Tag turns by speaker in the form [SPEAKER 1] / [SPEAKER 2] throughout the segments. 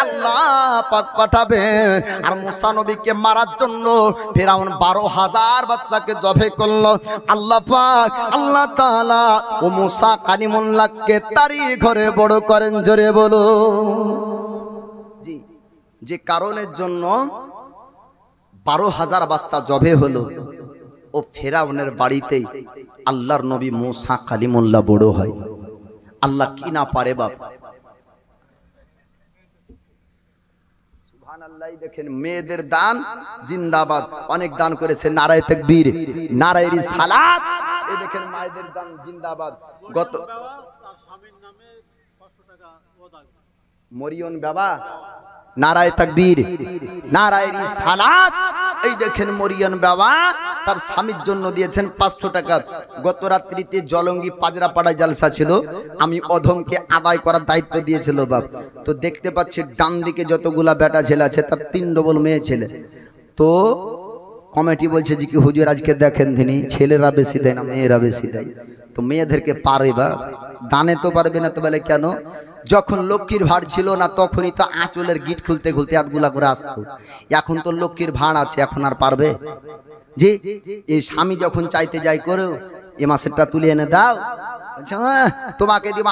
[SPEAKER 1] আল্লাহ পাক পাঠাবেন। আর মুসা নবীকে মারার জন্য ফিরআউন 12,000 বাচ্চাকে জবে করলো। আল্লাহ পাক আল্লাহ তাআলা ও মুসা কালিমুল্লাহকে তারই ঘরে বড় করেন। জোরে বলো জি। যে কারণের জন্য 12,000 বাচ্চা জবে হলো, ও ফিরআউনের বাড়িতেই আল্লাহর নবী মুসা কালিমুল্লাহ বড় হয়। আল্লাহ কি না পারে বাপ। সুবহানাল্লাহ। দেখেন মেয়েদের দান জিন্দাবাদ, অনেক দান করেছে, নারায়ে তাকবীর, নারায়ে রিসালাত। এই দেখেন মায়েদের দান জিন্দাবাদ। গত মরিয়ন বাবা, নারায়ে তাকবীর, নারায়ে রিসালাত। এই দেখেন মরিয়ন বাবা তার স্বামীর জন্য দিয়েছেন 500 টাকা। গত রাত্রিতে জলঙ্গি পাজরাপাড়ায় জালসা ছিল, আমি অধমকে আদায় করার দায়িত্ব দিয়েছিল বাপ। তো দেখতে পাচ্ছি ডান দিকে যতগুলা বেটা ছেলে আছে তার 3 ডবল মেয়ে ছেলে। তো কমিটি বলছে যে কি হুজুর আজকে দেখেন তিনি ছেলেরা বেশি দেয় না মেয়েরা বেশি দেয়। তো মেয়েদেরকে পারে বা দানে তো পারবে না। তো বলে কেন? যখন লক্ষ্মীর ভাড় ছিল না তখনই তো আঁচলের গিট খুলতে খুলতে হাতগুলা করে আসতো। এখন তো লক্ষ্মীর ভাড় আছে, এখন আর পারবে? জি। এই স্বামী যখন চাইতে যাই করো এ মাসেরটা তুলে এনে দাও, আচ্ছা তোমাকে দিব,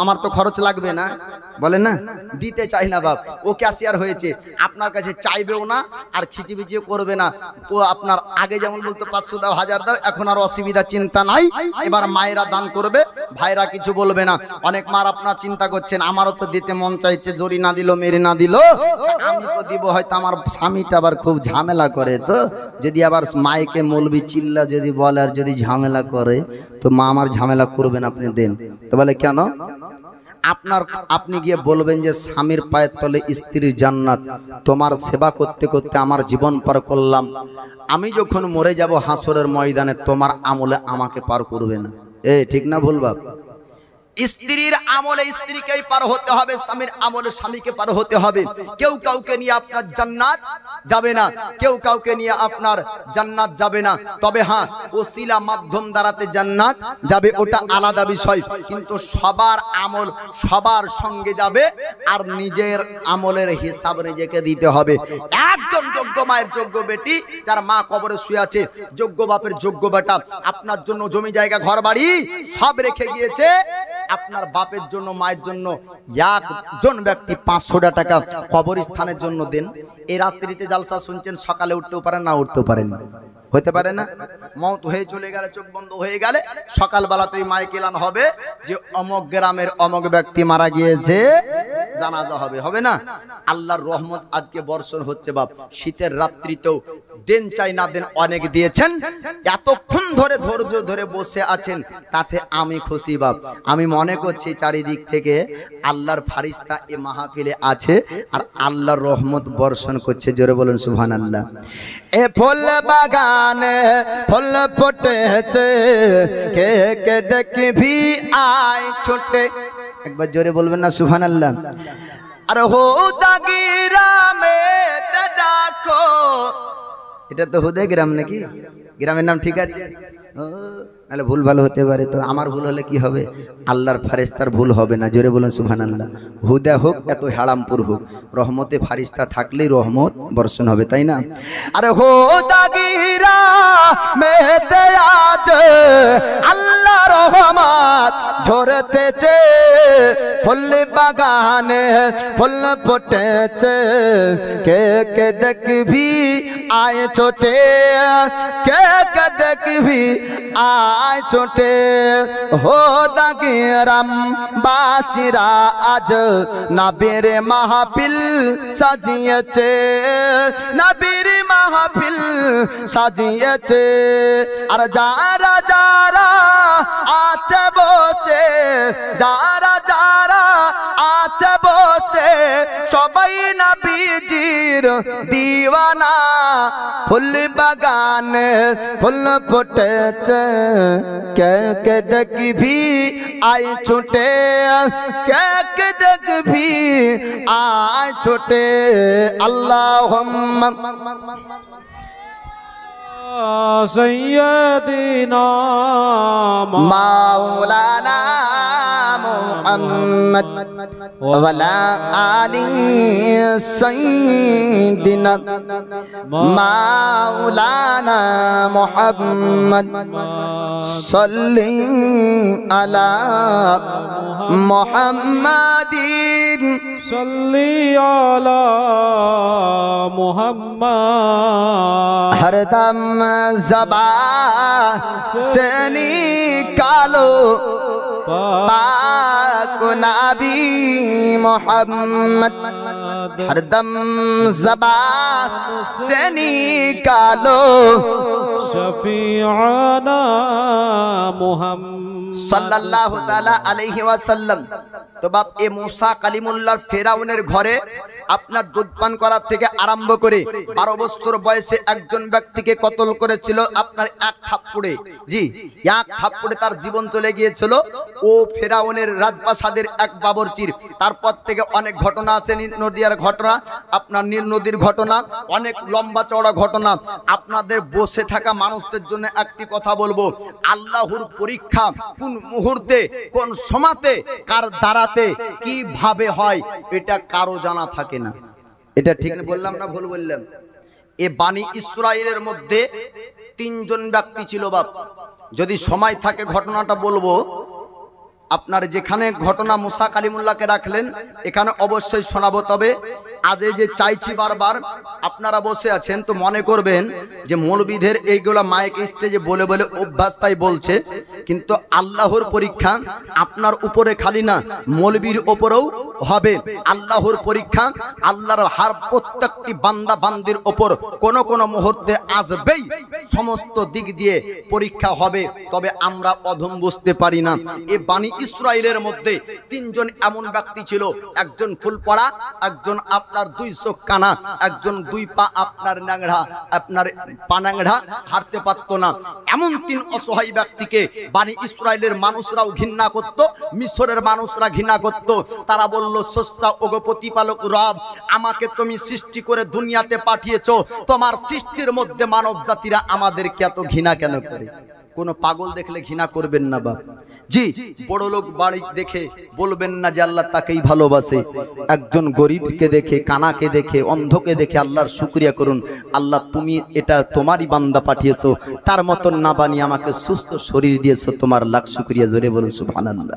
[SPEAKER 1] আমার তো খরচ লাগবে না, বলে না, দিতে চাই না বাপ। ও ক্যাশিয়ার হয়েছে, আপনার কাছে চাইবেও না আর খিচিবিচিও করবে না। ও আপনার আগে যেমন বলতো 500 দাও 1000 দাও, এখন আর অসুবিধা চিন্তা নাই। এবার মায়েরা দান করবে, ভাইরা কিছু বলবে না। অনেক মার আপনার চিন্তা করছেন আমারও তো দিতে মন চাইছে, জরি না দিল মেরে না দিল আমি তো দিব, হয়তো আমার স্বামীটা আবার খুব ঝামেলা করে, তো যদি আবার মাইকে মৌলবি চিল্লা যদি বলে আর যদি ঝামেলা করে তো মা আমার ঝামেলা করবেন, আপনি দেন। তো বলে কেন? আপনি গিয়ে বলবেন যে স্বামীর পায়ের তলে স্ত্রীর জান্নাত, তোমার সেবা করতে করতে আমার জীবন পার করলাম, আমি যখন মরে যাব হাসরের ময়দানে তোমার আমলে আমাকে পার করবে না। ঠিক না ভুল বাপ? স্ত্রীর আমলে স্ত্রীকেই পার হতে হবে, স্বামীর আমলে স্বামীকে পার হতে হবে। কেউ কাউকে নিয়ে আপনার জান্নাত যাবে না, কেউ কাউকে নিয়ে আপনার জান্নাত যাবে না। তবে হ্যাঁ, ওসিলা মাধ্যম দ্বারাতে জান্নাত যাবে, ওটা আলাদা বিষয়। কিন্তু সবার আমল সবার সঙ্গে যাবে, আর নিজের আমলের হিসাব নিজেকে দিতে হবে। একজন যোগ্য মায়ের যোগ্য বেটি, যার মা কবরে শুয়ে আছে, যোগ্য বাপের যোগ্য বেটা আপনার জন্য জমি জায়গা ঘর বাড়ি সব রেখে গিয়েছে, আপনার বাপের জন্য মায়ের জন্য একজন ব্যক্তি 500 টাকা কবরস্থানের জন্য দেন। এই রাত্রিতে জালসা শুনছেন, সকালে উঠতেও পারেন না উঠতেও পারেন, হতে পারে না? মওত হয়ে চলে গেলে, চোখ বন্ধ হয়ে গেলে সকালবেলাতেই মাইক এলান হবে যে অমক গ্রামের অমক ব্যক্তি মারা গিয়েছে, জানাজা হবে, হবে না? আল্লাহর রহমত আজকে বর্ষণ হচ্ছে বাপ। শীতের রাত্রিতেও দেন চাই না দেন অনেক দিয়েছেন, এতক্ষণ ধরে ধৈর্য ধরে বসে আছেন, তাতে আমি খুশি বাপ। আমি মনে করছি চারিদিক থেকে আল্লাহর ফারিস্তা এ মাহফিলে আছে আর আল্লাহর রহমত বর্ষণ করছে। জোরে বলুন সুবহানাল্লাহ। এ ফুল বাগানে ফুল ফুটেছে, কে কে দেখবি আয় ছুটে, একবার জোরে বলবেন না সুবহানাল্লাহ। আর হুদা গ্রামে দেখো, এটা তো হুদা গ্রাম নাকি? গ্রামের নাম ঠিক আছে? নাহলে ভুল ভালো হতে পারে, তো আমার ভুল হলে কি হবে? আল্লাহর ফারিস্তার ভুল হবে না। জোরে বলুন সুবহানাল্লাহ। হুদা হোক এত হারামপুর হোক, রহমতে ফারিস্তা থাকলেই রহমত বর্ষণ হবে, তাই না? আরে হুদা গ্রামে আজ আল্লাহ রহমত ঝরতেছে, ফুল বাগানে ফুল ফুটেছে, কে কে দেখবি আয় ছোটে, কে কে দেখবি আয় ছোটে। হুদা গ্রাম বাসীরা আজ নবীর মাহফিল সাজিয়েছে, নবীর মাহফিল সাজিয়েছে। আর যারা যারা আছে বসে, যারা যারা আছে বসে, সবাই নবীজির দিওয়ানা। ফুল বাগানে ফুল ফুটেছে, কে কে দেখবি আয় ছুটে, কে কে দেখবি আয় ছুটে। আল্লাহুম্মা
[SPEAKER 2] সাইয়্যিদিনা
[SPEAKER 1] মাওলানা মুহাম্মদ ওয়া লা আলি সাইয়্যিদিনা মাওলানা মুহাম্মদ সাল্লি আলা মুহাম্মাদিন
[SPEAKER 2] সাল্লি আলা মুহাম্মদ
[SPEAKER 1] হরদম ज़बां से निकालो पाक नबी मोहम्मद हरदम ज़बां से निकालो
[SPEAKER 2] शफीआना मुहम्मद
[SPEAKER 1] सल्लल्लाहु ताला अलैहि वसल्लम। तो बाप ए मूसा कलीमुल्लाह ফেরাউনের ঘরে আপনার দুধ পান করার থেকে আরম্ভ করে 12 বছর বয়সে একজন ব্যক্তিকে কতল করেছিল আপনার এক থাপ্পড়ে। জি, এক থাপ্পড়ে তার জীবন চলে গিয়েছিল। ও ফেরাউনের রাজপ্রাসাদের এক বাবরচির। তারপর থেকে অনেক ঘটনা আছে, নীল নদীর ঘটনা, আপনার নীল নদীর ঘটনা, অনেক লম্বা চওড়া ঘটনা। আপনাদের বসে থাকা মানুষদের জন্য একটি কথা বলবো, আল্লাহর পরীক্ষা কোন মুহূর্তে কোন সময়তে কার দ্বারাতে কিভাবে হয় এটা কারো জানা থাকে না। এটা ঠিক বললাম না ভুল বললাম? এ বানি ইসরাইলের মধ্যে 3 জন ব্যক্তি ছিল বাপ। যদি সময় থাকে ঘটনাটা বলবো। আপনার যেখানে ঘটনা মুসা কালিমুল্লাহকে রাখলেন এখানে অবশ্যই শোনাবো। তবে আজ এই যে চাইছি বারবার আপনারা বসে আছেন তো মনে করবেন যে মৌলবীদের এইগুলা মাইক স্টেজে বলে বলে অভ্যাস তাই বলছে, কিন্তু আল্লাহর পরীক্ষা আপনার উপরে খালি না মৌলবীর উপরেও হবে। আল্লাহর পরীক্ষা আল্লাহর হার প্রত্যেকটি বান্দা বান্দির উপর কোন কোন মুহূর্তে আসবেই। সমস্ত দিক দিয়ে পরীক্ষা হবে, তবে আমরা অধম বুঝতে পারি না। এই বানি ইসরাইলের মধ্যে 3 জন এমন ব্যক্তি ছিল, একজন ফুল পড়া, একজন আপনার 2 চোখ কানা, একজন 2 পা আপনার ন্যাংড়া, আপনার পা ন্যাংড়া, হাঁটতে পারতো না। এমন 3 অসহায় ব্যক্তিকে বানি ইসরাইলের মানুষরাও ঘৃণা করত, মিশরের মানুষরা ঘৃণা করত। তারা বলল, স্রষ্টা ওগো প্রতিপালক রব, আমাকে তুমি সৃষ্টি করে দুনিয়াতে পাঠিয়েছো, তোমার সৃষ্টির মধ্যে মানব জাতিরা আমাদেরকে এত ঘৃণা কেন করে? কোন পাগল দেখলে ঘৃণা করবেন না বাপ। জি, বড় লোক বাড়ি দেখে বলবেন না যে আল্লাহ তাকেই ভালোবাসে। একজন গরিবকে দেখে, কানাকে দেখে, অন্ধকে দেখে আল্লাহর শুকরিয়া করুন, আল্লাহ তুমি এটা তোমারই বান্দা পাঠিয়েছো, তার মতন না বানিয়ে আমাকে সুস্থ শরীর দিয়েছো, তোমার লাখ শুকরিয়া। জোরে বলুন সুবহানাল্লাহ।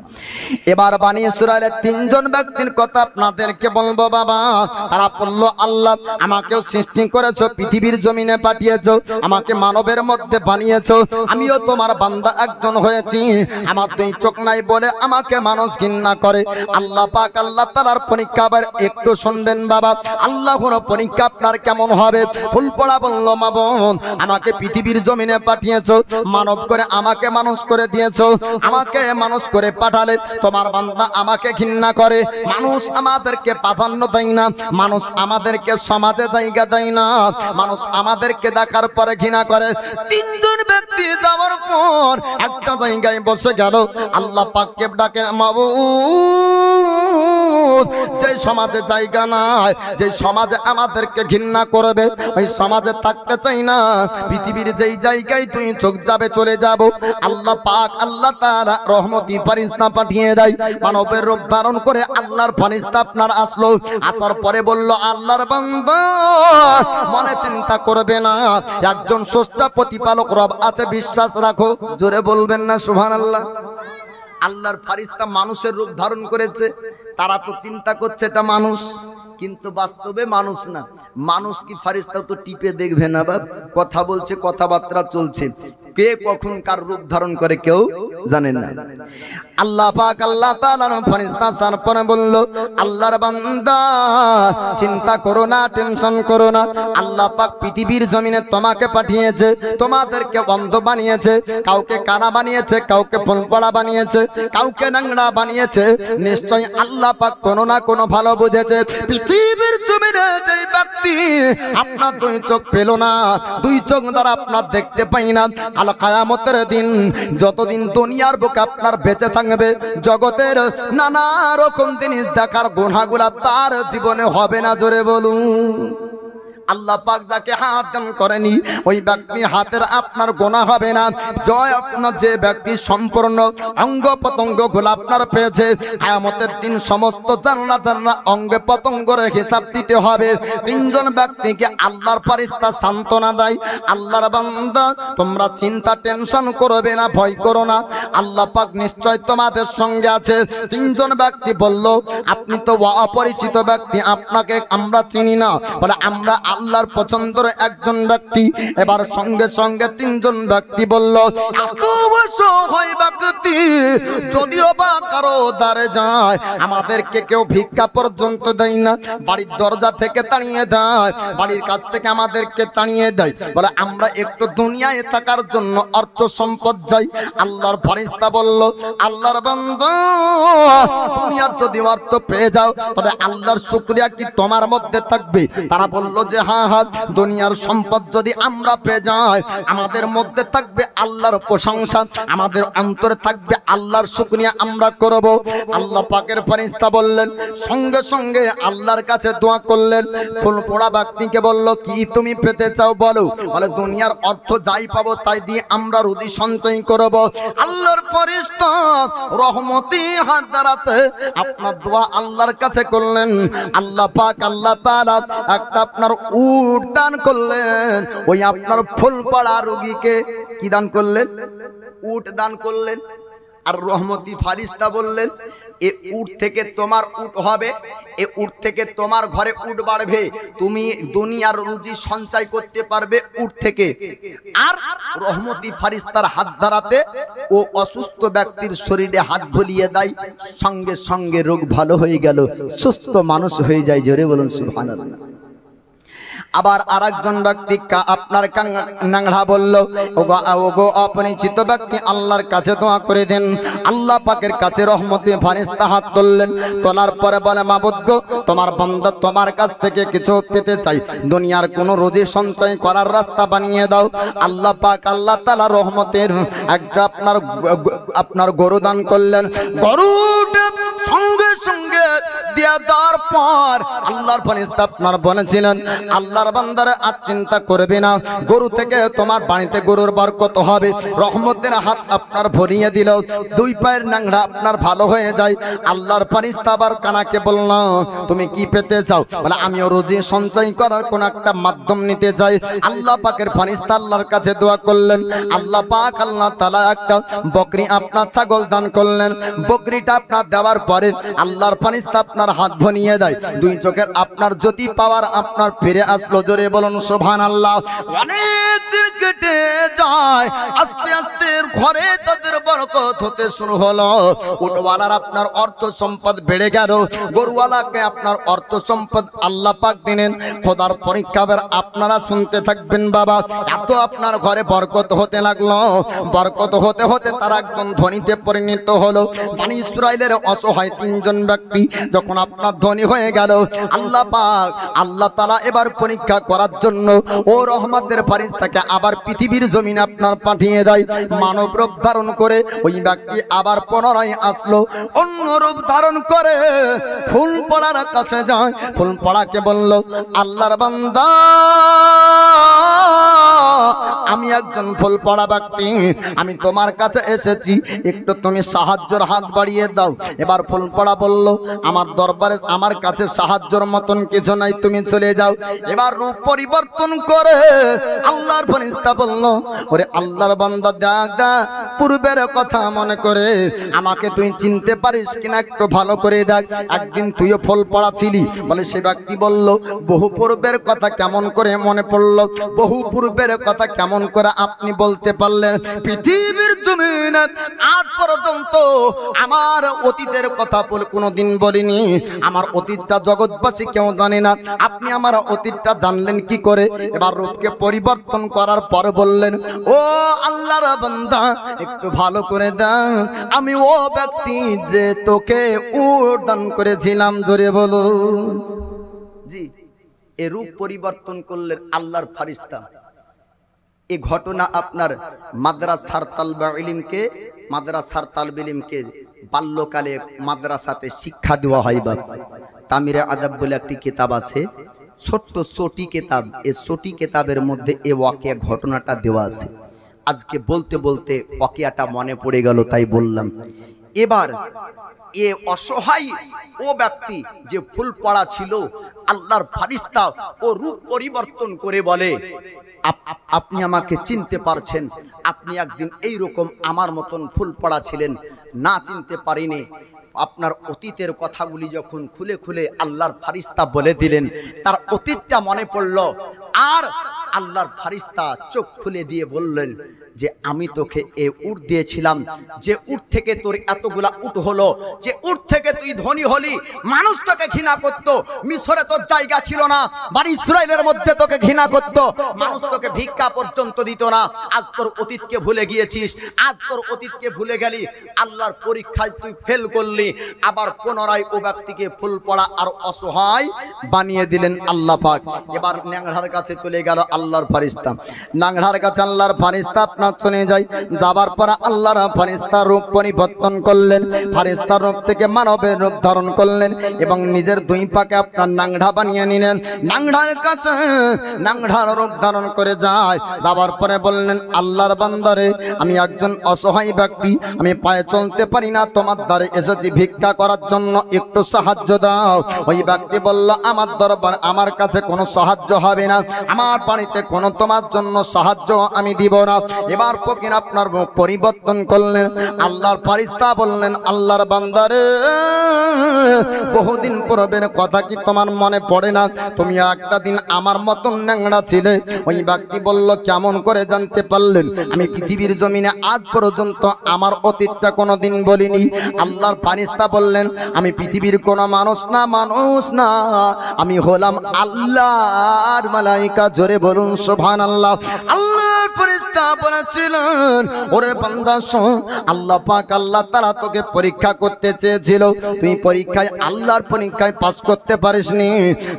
[SPEAKER 1] এবার বানি ইসরাইলের 3 জন ব্যক্তির কথা আপনাদেরকে বলবো বাবা। তারা বলল, আল্লাহ আমাকেও সৃষ্টি করেছো, পৃথিবীর জমিনে পাঠিয়েছো, আমাকে মানবের মধ্যে বানিয়েছো, আমিও তোমার বান্দা একজন হয়েছি, আমার 2 চোখ নাই বলে আমাকে মানুষ ঘৃণা করে। আল্লাহ পাক আল্লাহ তাআলার পরীক্ষা আবার একটু শুনবেন বাবা। আল্লাহর পরীক্ষা আপনার কেমন হবে? ফুল পড়া বলল, মা বোন আমাকে পৃথিবীর জমিনে পাঠিয়েছো, মানব করে আমাকে মানুষ করে দিয়েছো, আমাকে মানুষ করে পাঠালে তোমার বান্দা আমাকে ঘৃণা করে, মানুষ আমাদেরকে প্রাধান্য দেয় না, মানুষ আমাদেরকে সমাজে জায়গা দেয় না, মানুষ আমাদেরকে দেখার পরে ঘৃণা করে। 3 জন ব্যক্তি যাওয়ার পর একটা জায়গায় বসে গেল। আল্লাহ পাককে ডাকে, মাবুদ যে সমাজে জায়গা নাই, যে সমাজে আমাদেরকে ঘৃণা করবে, ওই সমাজে থাকতে চাই না। পৃথিবীর যেই জায়গায় 2 চোখ যাবে চলে যাব। আল্লাহ পাক আল্লাহ তাআলা রহমতি ফেরেশতা পাঠিয়ে দেয়, মানবের রূপ ধারণ করে আল্লাহর ফেরেশতা আপনার আসলো। আসার পরে বলল, আল্লাহর বান্দা মনে চিন্তা করবে না, একজন স্রষ্টা প্রতিপালক রব আছে, বিশ্বাস রাখো। জোরে বলবেন না সুবহানাল্লাহ। আল্লাহর ফেরেশতা মানুষের রূপ ধারণ করেছে, তারা তো চিন্তা করছে এটা মানুষ, কিন্তু বাস্তবে মানুষ না। মানুষ কি ফেরেশতা তো টিপে দেখবে না বাপ, কথা বলছে, কথাবার্তা চলছে, কে কখন কার রূপ ধারণ করে কেউ জানেন না। আল্লাহ পাক আল্লাহ তাআলার ফেরেশতা সারপরে বলল, আল্লাহর বান্দা চিন্তা করো না, টেনশন করো না, আল্লাহ পাক পৃথিবীর জমিনে তোমাকে পাঠিয়েছে, তোমাদেরকে অন্ধ বানিয়েছে, কাউকে কানা বানিয়েছে, কাউকে ফুলপড়া বানিয়েছে, কাউকে ন্যাংড়া বানিয়েছে। নিশ্চয় আল্লাহ পাক কোনো না কোনো ভালো বুঝেছে। পৃথিবীর জমিনে যে ব্যক্তি আপনার 2 চোখ পেল না, 2 চোখ দ্বারা আপনার দেখতে পাই না, কাল কিয়ামতের দিন যতদিন দুনিয়ার বুকে আপনার বেঁচে থাকবে, জগতের নানা রকম জিনিস দেখার গুনাহগুলা তার জীবনে হবে না। জোরে বলুন। আল্লাহ পাক যাকে হাত দান করেনি ওই ব্যক্তি হাতের আপনার গোনা হবে না। জয় আপনার যে ব্যক্তি সম্পূর্ণ অঙ্গ প্রত্যঙ্গ গুলো আপনার পেয়েছে, কিয়ামতের দিন সমস্ত জান্না জান্না অঙ্গে প্রত্যঙ্গের হিসাব দিতে হবে। তিনজন ব্যক্তিকে আল্লাহর ফেরেশতা সান্ত্বনা দেয়, আল্লাহর বান্দা তোমরা চিন্তা টেনশন করবে না, ভয় করো না, আল্লাহ পাক নিশ্চয় তোমাদের সঙ্গে আছে। তিনজন ব্যক্তি বলল, আপনি তো অপরিচিত ব্যক্তি, আপনাকে আমরা চিনি না। বলে, আমরা আল্লাহর পছন্দের একজন ব্যক্তি। এবার সঙ্গে সঙ্গে তিনজন ব্যক্তি বলল, এত অসহায় ব্যক্তি যদিও বা কারো দ্বারে যায়, আমাদেরকে কেউ ভিক্ষা পর্যন্ত দেয় না, বাড়ির দরজা থেকে তাড়িয়ে দেয়, বাড়ির কাছ থেকে আমাদেরকে তাড়িয়ে দেয়। বলে, আমরা একটু দুনিয়ায় থাকার জন্য অর্থ সম্পদ চাই। আল্লাহর ফেরেশতা বলল, আল্লাহর বান্দা দুনিয়ার যদি অর্থ পেয়ে যাও তবে আল্লাহর শুকরিয়া কি তোমার মধ্যে থাকবে? তারা বলল যে হ্যাঁ হ্যাঁ, দুনিয়ার সম্পদ যদি আমরা পেয়ে যাই আমাদের মধ্যে থাকবে আল্লাহর প্রশংসা, আমাদের অন্তরে থাকবে আল্লাহর শুকরিয়া আমরা করব। আল্লাহ পাকের ফেরেশতা বললেন, সঙ্গে সঙ্গে আল্লাহর কাছে দোয়া করলেন। ফুল পোড়া ব্যক্তিকে বলল, কি তুমি পেতে চাও বলো? বলে, দুনিয়ার অর্থ যাই পাবো তাই দিয়ে আমরা রুজি সঞ্চয় করব। আল্লাহর ফেরেশতা রহমতি হাত দ্বারাতে আপনার দোয়া আল্লাহর কাছে করলেন। আল্লাহ পাক আল্লাহ তাআলা একটা আপনার উট দান করলেন। ওই আপনার ফুলপাড়া রোগীকে কি দান করলেন? উট দান করলেন। আর রহমতি ফেরেশতা বললেন, এ উট থেকে তোমার উট হবে, এ উট থেকে তোমার ঘরে উট বাড়বে, তুমি দুনিয়ার রুজি সঞ্চয় করতে পারবে উট থেকে। আর রহমতি ফেরেশতার হাত দ্বারাতে ও অসুস্থ ব্যক্তির শরীরে হাত বুলিয়ে দেয়, সঙ্গে সঙ্গে রোগ ভালো হয়ে গেল, সুস্থ মানুষ হয়ে যায়। জোরে বলুন সুবহানাল্লাহ। আবার আরেকজন ব্যক্তি আপনার নাংড়া বলল, ওগো অপরিচিত ব্যক্তি আল্লাহর কাছে দোয়া করে দেন। আল্লাহ পাকের কাছে রহমতে ফেরেশতা হাত তুললেন, তোলার পরে বলে, মাবুদ গো, তোমার বান্দা তোমার কাছ থেকে কিছু পেতে চাই, দুনিয়ার কোনো রুজি সঞ্চয় করার রাস্তা বানিয়ে দাও। আল্লাহ পাক আল্লাহ তাআলা রহমতের একটা আপনার গরু দান করলেন। গরুটা সঙ্গে সঙ্গে দিয়া দেওয়ার পর আল্লাহর ফেরেশতা আপনার বলেছিলেন, আল্লাহর বান্দারা আজ চিন্তা করবে না, গরু থেকে তোমার বাড়িতে গরুর বরকত হবে। রহমতের হাত আপনার ভরিয়ে দিল, দুই পায়ের নাংড়া আপনার ভালো হয়ে যায়। আল্লাহর ফেরেশতা আবার কানাকে বলল, তুমি কি পেতে চাও? বলে, আমিও রুজি সঞ্চয় করার কোন একটা মাধ্যম নিতে চাই। আল্লাহ পাকের ফেরেশতা আল্লাহর কাছে দোয়া করলেন। আল্লাহ পাক আল্লাহ তাআলা একটা বকরি আপনার ছাগল দান করলেন। বকরিটা আপনার দেওয়ার পরে আল্লাহর ফেরেশতা আপনার হাত ভরিয়ে দেয়, দুই চোখের আপনার জ্যোতি পাওয়ার আপনার ফিরে আসলো। জোরে বলুন সুবহানাল্লাহ। অনেক দিন কেটে যায়, আস্তে আস্তে ঘরে তাদের বরকত হতে শুরু হলো। উটওয়ালার আপনার অর্থ সম্পদ বেড়ে গেল, গরুওয়ালাকে আপনার অর্থ সম্পদ আল্লাহ পাক দিলেন। খোদার পরীক্ষা আপনারা শুনতে থাকবেন বাবা। এত আপনার ঘরে বরকত হতে লাগলো, বরকত হতে হতে তারা একজন ধনীতে পরিণত হলো। বনি ইসরাইলের অসহায় তিনজন ব্যক্তি যখন আপনার ধনী হয়ে গেল, আল্লাহ পাক আল্লাহ তাআলা এবার পরীক্ষা করার জন্য ও রহমতের ফেরেশতাকে আবার পৃথিবীর জমিনে আপনার পাঠিয়ে দেয়। মানব রূপ ধারণ করে ওই ব্যক্তি আবার পুনরায় আসলো, অন্য রূপ ধারণ করে ফুলপড়ার কাছে যায়। ফুলপড়াকে বলল, আল্লাহর বান্দা, আমি একজন ফুলপড়া ব্যক্তি, আমি তোমার কাছে এসেছি, একটু তুমি সাহায্যের হাত বাড়িয়ে দাও। এবার ফুলপড়া বলল, আমার দরবারে আমার কাছে সাহায্যের মতন কিছু নাই, তুমি চলে যাও। এবার রূপ পরিবর্তন করে আল্লাহর ফেরেশতা বলল, ওরে আল্লাহর বান্দা, দেখ পূর্বের কথা মনে করে আমাকে তুই চিনতে পারিস কিনা একটু ভালো করে দেখ, একদিন তুইও ফুলপড়া ছিলি। বলে, সে ব্যক্তি বলল, বহু পূর্বের কথা কেমন করে মনে পড়লো? বহু পূর্বের কথা কেমন করে আপনি বলতে পারলেন? পৃথিবীর জমিনে আজ পর্যন্ত আমার অতীতের কথা কোনোদিন বলিনি, আমার অতীতটা জগৎবাসী কেউ জানে না, আপনি আমার অতীতটা জানলেন কি করে? এবার রূপকে পরিবর্তন করার পর বললেন, ও আল্লাহর বান্দা, একটু ভালো করে দাও, আমি ও ব্যক্তি যে তোকে উট দান করেছিলাম। জোরে বলো জি। এ রূপ পরিবর্তন করলেন আল্লাহর ফেরেশতা। এই ঘটনা আপনার মাদ্রাসার তালবে ইলমকে বাল্যকালে মাদ্রাসাতে শিক্ষা দেওয়া হয়। বাপ তামিরে আদাব বলে একটি কিতাব আছে, ছোট্ট চটি কেতাব, এই চটি কেতাবের মধ্যে এ ওয়াকিয়া ঘটনাটা দেওয়া আছে। আজকে বলতে বলতে ওয়াকিয়াটা মনে পড়ে গেল, তাই বললাম। এবার এ অসহায় ও ব্যক্তি যে ফুল পড়া ছিল, আল্লাহর ফারিস্তা ও রূপ পরিবর্তন করে বলে, আপনি আমাকে চিনতে পারছেন? আপনি একদিন এই রকম আমার মতন ফুল পড়া ছিলেন, না চিনতে পারিনি। আপনার অতীতের কথাগুলি যখন খুলে খুলে আল্লাহর ফারিস্তা বলে দিলেন, তার অতীতটা মনে পড়ল। আর আল্লাহর ফারিস্তা চোখ খুলে দিয়ে বললেন যে আমি তোকে এ উট দিয়েছিলাম, যে উট থেকে তোর এতগুলা উট হলো, যে উট থেকে তুই ধনী হলি, মানুষ তোকে ঘৃণা করত, মিশরে তোর জায়গা ছিল না, বনি ইসরাইলের মধ্যে তোকে ঘৃণা করত, মানুষ তোকে ভিক্ষা পর্যন্ত দিত না। আজ তোর অতীতকে ভুলে গিয়েছিস, আজ তোর অতীতকে ভুলে গেলি, আল্লাহর পরীক্ষায় তুই ফেল করলি। আবার পুনরায় ও ব্যক্তিকে ফুল পড়া আর অসহায় বানিয়ে দিলেন আল্লাহ পাক। এবার ন্যাংড়ার কাছে চলে গেল আল্লাহর ফারিস্তা। ন্যাংড়ার কাছে আল্লাহর ফারিস্তা আপনার চলে যায়। যাবার পর আল্লাহর ফারিস্তা রূপ পরিবর্তন করলেন, ফারিস্তার রূপ থেকে মানবের রূপ ধারণ করলেন এবং নিজের দুই পাকে আপনার ন্যাংড়া বানিয়ে নিলেন। ন্যাংড়ার কাছে ন্যাংড়ার রূপ ধারণ করে যায়। যাবার পরে বললেন, আল্লাহর বান্দারে, আমি একজন অসহায় ব্যক্তি, আমি পায়ে চলতে পারি না, তোমার দ্বারে এসেছি ভিক্ষা করার জন্য, একটু সাহায্য দাও। ওই ব্যক্তি বলল, আমার দরবার আমার কাছে কোনো সাহায্য হবে না, আমার বাড়িতে কোনো তোমার জন্য সাহায্য আমি দিব না। এবার ফকির আপনার মুখ পরিবর্তন করলেন। আল্লাহর ফারিস্তা বললেন, আল্লাহর বান্দারে, বহুদিন পূর্বের কথা কি তোমার মনে পড়ে না? তুমি একটা দিন আমার মতন ন্যাংড়া ছিলে। ওই ব্যক্তি বলল, কেমন করে জানতে পারলেন? আমি পৃথিবীর জমিনে আজ পর্যন্ত আমার অতীতটা কোনোদিন বলিনি। আল্লাহর ফারিস্তা বললেন, আমি পৃথিবীর কোনো মানুষ না, আমি হলাম আল্লাহর মালাইকা। জোরে বলুন সুবহানাল্লাহ। আল্লাহর ফারিস্তা বলেছিলেন, ওরে বান্দা শোন, আল্লাহ পাক আল্লাহ তাআলা তোকে পরীক্ষা করতে চেয়েছিল, তুই পরীক্ষায় আল্লাহর পরীক্ষায় পাস করতে পারিসনি,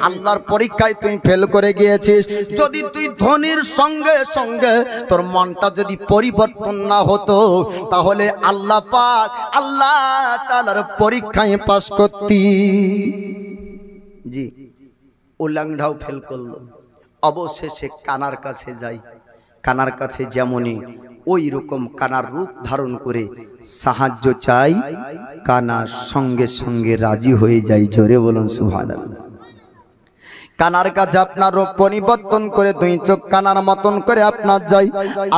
[SPEAKER 1] আল্লাহর পরীক্ষায় তুই ফেল করে গিয়েছিস। যদি তুই ধনির সঙ্গে সঙ্গে তোর মনটা যদি পরিবর্তন না হতো, তাহলে আল্লাহ পাক আল্লাহ তাআলার পরীক্ষায় পাস করতি। জি, ও ল্যাংড়াও ফেল করলো। অবশেষে কানার কাছে যাই। কানার কাছে যেমনই ওই রকম কানার রূপ ধারণ করে সাহায্য চাই, কানা সঙ্গে সঙ্গে রাজি হয়ে যায়। জোরে বলুন সুবহানাল্লাহ। কানার কাছে আপনার রূপ পরিবর্তন করে দুই চোখ কানার মতন করে আপনার যাই,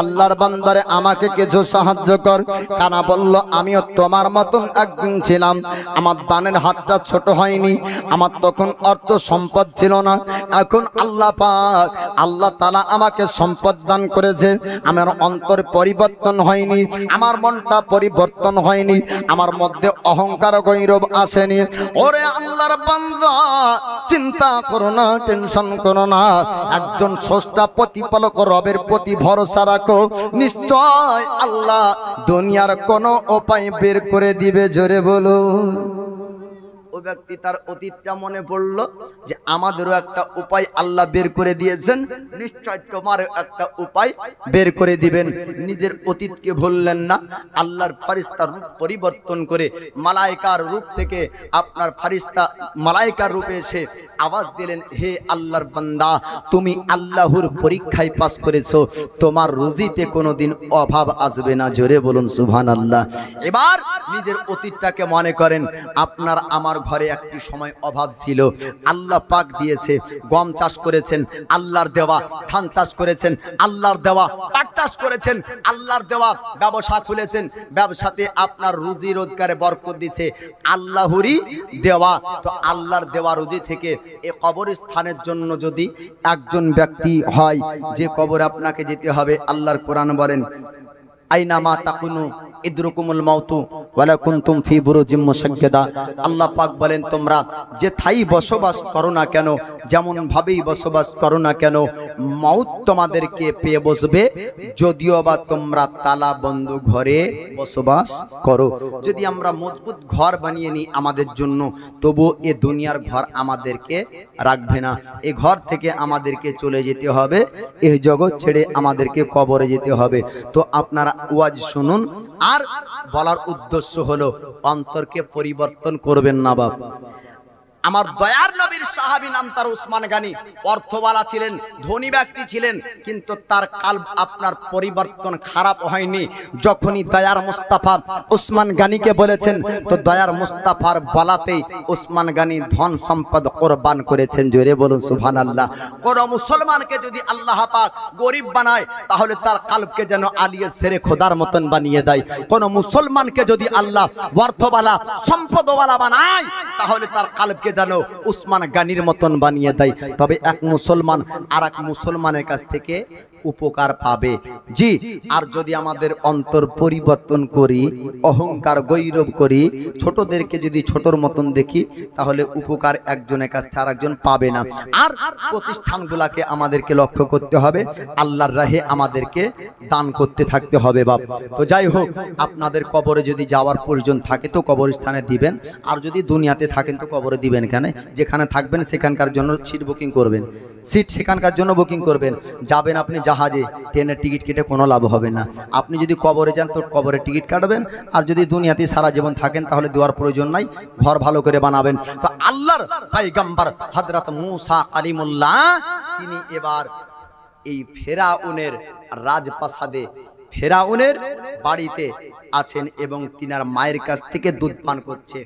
[SPEAKER 1] আল্লাহর বান্দারে আমাকে কিছু সাহায্য কর। কানা বলল, আমিও তোমার মতন একদিন ছিলাম, আমার দানের হাতটা ছোট হয়নি, আমার তখন অর্থ সম্পদ ছিল না। এখন আল্লাহ পাক আল্লাহ তাআলা আমাকে সম্পদ দান করেছে, আমার অন্তর পরিবর্তন হয়নি, আমার মনটা পরিবর্তন হয়নি, আমার মধ্যে অহংকার গৌরব আসেনি। ওরে আল্লাহর বান্দা, চিন্তা করো না, টেনশন করো না, একজন স্রষ্টা প্রতিপালক রবের প্রতি ভরসা রাখো, নিশ্চয় আল্লাহ দুনিয়ার কোনো উপায় বের করে দিবে। জোরে বলো। ও ব্যক্তি তার অতীতটা মনে পড়লো যে আমাদেরও একটা উপায় আল্লাহ বের করে দিয়েছেন, নিশ্চয় তোমারও একটা উপায় বের করে দিবেন। নিজের অতীতকে ভুললেন না। আল্লাহর ফারিস্তার রূপ পরিবর্তন করে মালাইকার রূপ থেকে আপনার ফারিস্তা মালাইকার রূপে এসে আওয়াজ দিলেন, হে আল্লাহর বান্দা, তুমি আল্লাহর পরীক্ষায় পাস করেছো, তোমার রুজিতে কোনোদিন অভাব আসবে না। জোরে বলুন সুবহানাল্লাহ। এবার নিজের অতীতটাকে মনে করেন, আপনার আমার ঘরে একটি সময় অভাব ছিল, আল্লাহ পাক দিয়েছে। গম চাষ করেছেন, আল্লাহর দেওয়া। ধান চাষ করেছেন, আল্লাহর দেওয়া। পাট চাষ করেছেন, আল্লাহর দেওয়া। ব্যবসা খুলেছেন, ব্যবসাতে আপনার রুজি রোজগারে বরকত দিচ্ছে, আল্লাহরই দেওয়া। তো আল্লাহর দেওয়া রুজি থেকে এই কবরস্থানের জন্য যদি একজন ব্যক্তি হয়, যে কবর আপনাকে যেতে হবে, আল্লাহর কোরআন বলেন, আইনামা তাকুনু ইদরুকুমুল মাউতু ওয়ালা কুনতুম ফি বুরুজিম মুশাক্কাদা। আল্লাহ পাক বলেন, তোমরা যেথায় বসবাস করো না কেন, যেমন ভাবেই বসবাস করো না কেন, মউত তোমাদেরকে পেয়ে বসবে, যদিও বা তোমরা তালা বন্ধ ঘরে বসবাস করো। যদি আমরা মজবুত ঘর বানিয়ে নিই আমাদের জন্য, তবু এ দুনিয়ার ঘর আমাদেরকে রাখবে না। এ ঘর থেকে আমাদেরকে চলে যেতে হবে, এই জগৎ ছেড়ে আমাদেরকে কবরে যেতে হবে। তো আপনারা ওয়াজ শুনুন। আর বলার উদ্দেশ্য হলো, অন্তরকে পরিবর্তন করবেন না বাপ। আমার দয়ার নবীর সাহাবী নাম তার উসমান গানি, অর্থওয়ালা ছিলেন, ধনী ব্যক্তি ছিলেন, কিন্তু তার কালব আপনার পরিবর্তন খারাপ হয়নি। যখনই দয়ার মুস্তাফা উসমান গানিকে বলেছেন, তো দয়ার মুস্তাফার বলাতেই উসমান গানি ধন সম্পদ কোরবান করেছেন। জোরে বলুন সুবহানাল্লাহ। কোন মুসলমানকে যদি আল্লাহ পাক গরিব বানায়, তাহলে তার কালবকে যেন আলিয়ে সেরে খোদার মতন বানিয়ে দেয়। কোন মুসলমানকে যদি আল্লাহ অর্থওয়ালা সম্পদওয়ালা বানায়, তাহলে তার কালবকে যেন উসমান গানির মতন বানিয়ে দেয়। তবে এক মুসলমান আর এক মুসলমানের কাছ থেকে উপকার পাবে। জি, আর যদি আমাদের অন্তর পরিবর্তন করি, অহংকার গৌরব করি, ছোটদেরকে যদি ছোটর মতন দেখি, তাহলে উপকার একজনের কাছ থেকে আরেকজন পাবে না। আর প্রতিষ্ঠানগুলোকে আমাদেরকে লক্ষ্য করতে হবে, আল্লাহর রাহে আমাদেরকে দান করতে থাকতে হবে বাপ। তো যাই হোক, আপনাদের কবরে যদি যাওয়ার প্রয়োজন থাকে তো কবরস্থানে দিবেন, আর যদি দুনিয়াতে থাকেন তো কবরে দিবেন কেন? যেখানে থাকবেন সেখানকার জন্য সিট বুকিং করবেন, সিট সেখানকার জন্য বুকিং করবেন। যাবেন আপনি জাহাজে, ট্রেনের টিকিট কেটে কোনো লাভ হবে না। আপনি যদি কবরে যান তো কবরে টিকিট কাটবেন, আর যদি দুনিয়াতে সারা জীবন থাকেন তাহলে দেওয়ার প্রয়োজন নাই, ঘর ভালো করে বানাবেন। তো আল্লাহর পয়গম্বর হযরত মূসা কালিমুল্লাহ তিনি এবার এই ফেরাউনের রাজপ্রাসাদে, ফেরাউনের বাড়িতে আছেন এবং তিনার মায়ের কাছ থেকে দুধ পান করছে।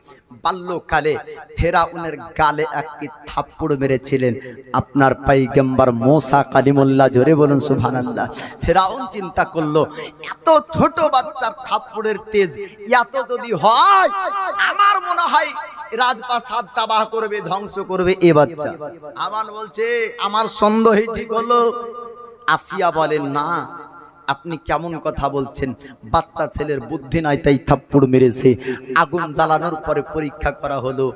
[SPEAKER 1] বাল্যকালে ফেরাউনের গালে একটি থাপ্পড় মেরেছিলেন আপনার পয়গম্বর মূসা কালিমুল্লাহ। জোরে বলুন সুবহানাল্লাহ। ফেরাউন চিন্তা করলো, এত ছোট বাচ্চার থাপ্পড়ের তেজ এত যদি হয়, আমার মনে হয় রাজপ্রাসাদ তাবাহ করবে, ধ্বংস করবে এ বাচ্চা। আমান বলছে, আমার সন্দেহই ঠিক হলো। আসিয়া বলেন, না, আপনি কেমন কথা বলছেন? বাচ্চা ছেলের বুদ্ধি নাই তাই থাপ্পড় মেরেছে। আগুন জ্বালানোর পরে পরীক্ষা করা হলো,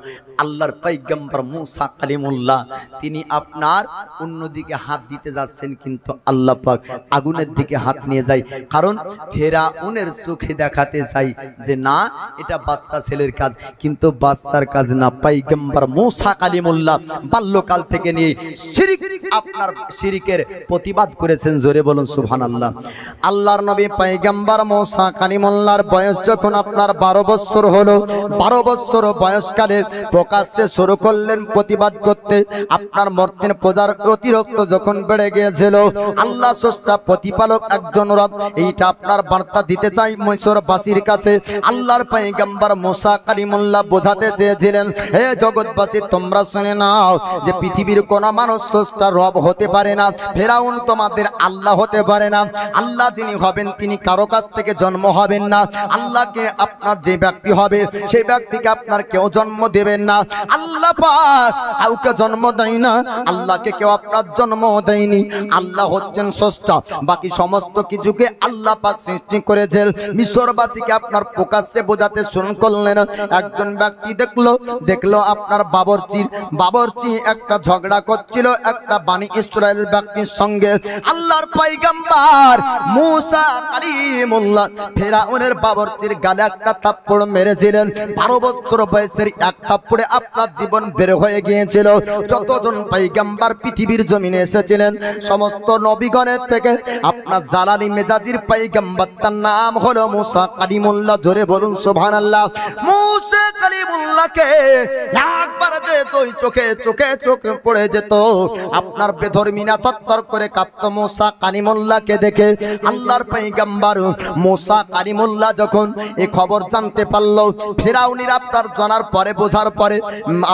[SPEAKER 1] আল্লাহর পয়গম্বর মূসা কালিমুল্লাহ তিনি আপনার অন্যদিকে হাত দিতে যাচ্ছেন, কিন্তু আল্লাহ পাক আগুনের দিকে হাত নিয়ে যায়। কারণ ফেরাউনের চোখে দেখাতে চাই যে না, এটা বাচ্চা ছেলের কাজ, কিন্তু বাচ্চার কাজ না। পয়গম্বর মূসা কালিমুল্লাহ বাল্যকাল থেকে নিয়ে শিরিক, আপনার শিরিকের প্রতিবাদ করেছেন। জোরে বলুন সুবহানাল্লাহ। আল্লাহর নবী পয়গম্বর মূসা কালিমুল্লাহর বয়স যখন আপনার 12 বছর হলো, 12 বছর বয়সকালে প্রকাশ্যে শুরু করলেন প্রতিবাদ করতে। আপনার মূর্তির পূজার অতিরিক্ত যখন বেড়ে গিয়েছিল, আল্লাহ স্রষ্টা প্রতিপালক একজন রব, এইটা আপনার বার্তা দিতে চাই মিশরবাসীর কাছে। আল্লাহর পয়গম্বর মূসা কালিমুল্লাহ বোঝাতে চেয়েছিলেন, হে জগৎবাসী তোমরা শুনে নাও যে পৃথিবীর কোন মানুষ স্রষ্টা রব হতে পারে না, ফেরাউন তোমাদের আল্লাহ হতে পারে না। আল্লাহ যিনি হবেন তিনি কারো কাছ থেকে জন্ম হবেন না। আল্লাহকে আপনার যে ব্যক্তি হবে সেই ব্যক্তিকে আপনার কেউ জন্ম দেবেন না। আল্লাহ পাক কাউকে জন্ম দেয় না, আল্লাহকে কেউ আপনার জন্ম দেয়নি। আল্লাহ হচ্ছেন স্রষ্টা, বাকি সমস্ত কিছুকে আল্লাহ পাক সৃষ্টি করেছেন। মিশরবাসীকে আপনার প্রকাশ্যে বোঝাতে শুরু করলেন। একজন ব্যক্তি দেখলো আপনার বাবরচি একটা ঝগড়া করছিল একটা বানি ইসরায়েল ব্যক্তির সঙ্গে। আল্লাহর পয়গম্বর মূসা কালিমুল্লাহ ফেরাউনের বাবরচির গালে একটা থাপ্পড় মেরেছিলেন। 12 বছর বয়সের এক থাপ্পড়ে আপনার জীবন বের হয়ে গিয়েছিল। যতজন পয়গম্বর পৃথিবীর জমিনে এসেছিলেন, সমস্ত নবীগণের থেকে আপনার জালালি মেজাজির পয়গম্বর, তার নাম হলো মূসা কালিমুল্লাহ। জোরে বলুন সুবহানাল্লাহ। মূসা কালিমুল্লাহকে একবার যে দুই চোখে পড়ে যেত, আপনার বেধর্মীরা তত্তর করে কাঁপতো মূসা কালিমুল্লাহকে দেখে। আল্লাহর পয়গম্বর মূসা কালিমুল্লাহ যখন এই খবর জানতে পারলো, ফেরাউনির আপনার জানার পরে, বোঝার পরে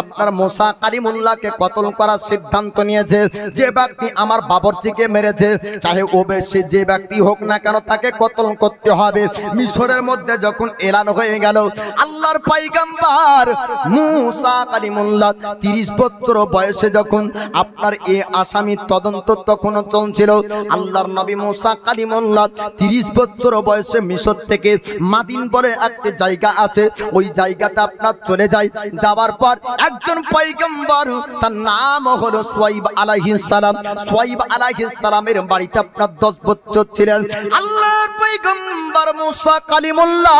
[SPEAKER 1] আপনার মূসা কালিমুল্লাহকে কতল করার সিদ্ধান্ত নিয়েছে। যে ব্যক্তি আমার বাবরচিকে মেরেছে, চাহে ও বেশি যে ব্যক্তি হোক না কেন, তাকে কতল করতে হবে। মিশরের মধ্যে যখন এলান হয়ে গেল, আল্লাহর পয়গম্বর মূসা কালিমুল্লাহ 30 বছর বয়সে যখন আপনার এই আসামি তদন্ত তখনও চলছিল, আল্লাহর নবী মূসা কালিমুল্লাহ 30 বছর বয়সে মিশর থেকে মাদিন বলে একটা জায়গা আছে, ওই জায়গাতে আপনার চলে যায়। যাওয়ার পর একজন পয়গম্বর, তার নাম হলো শুআইব আলাইহিস সালাম। শুআইব আলাইহিস সালামের বাড়িতে আপনার 10 বছর ছিলেন। আল্লাহর পয়গম্বর মূসা কালিমুল্লাহ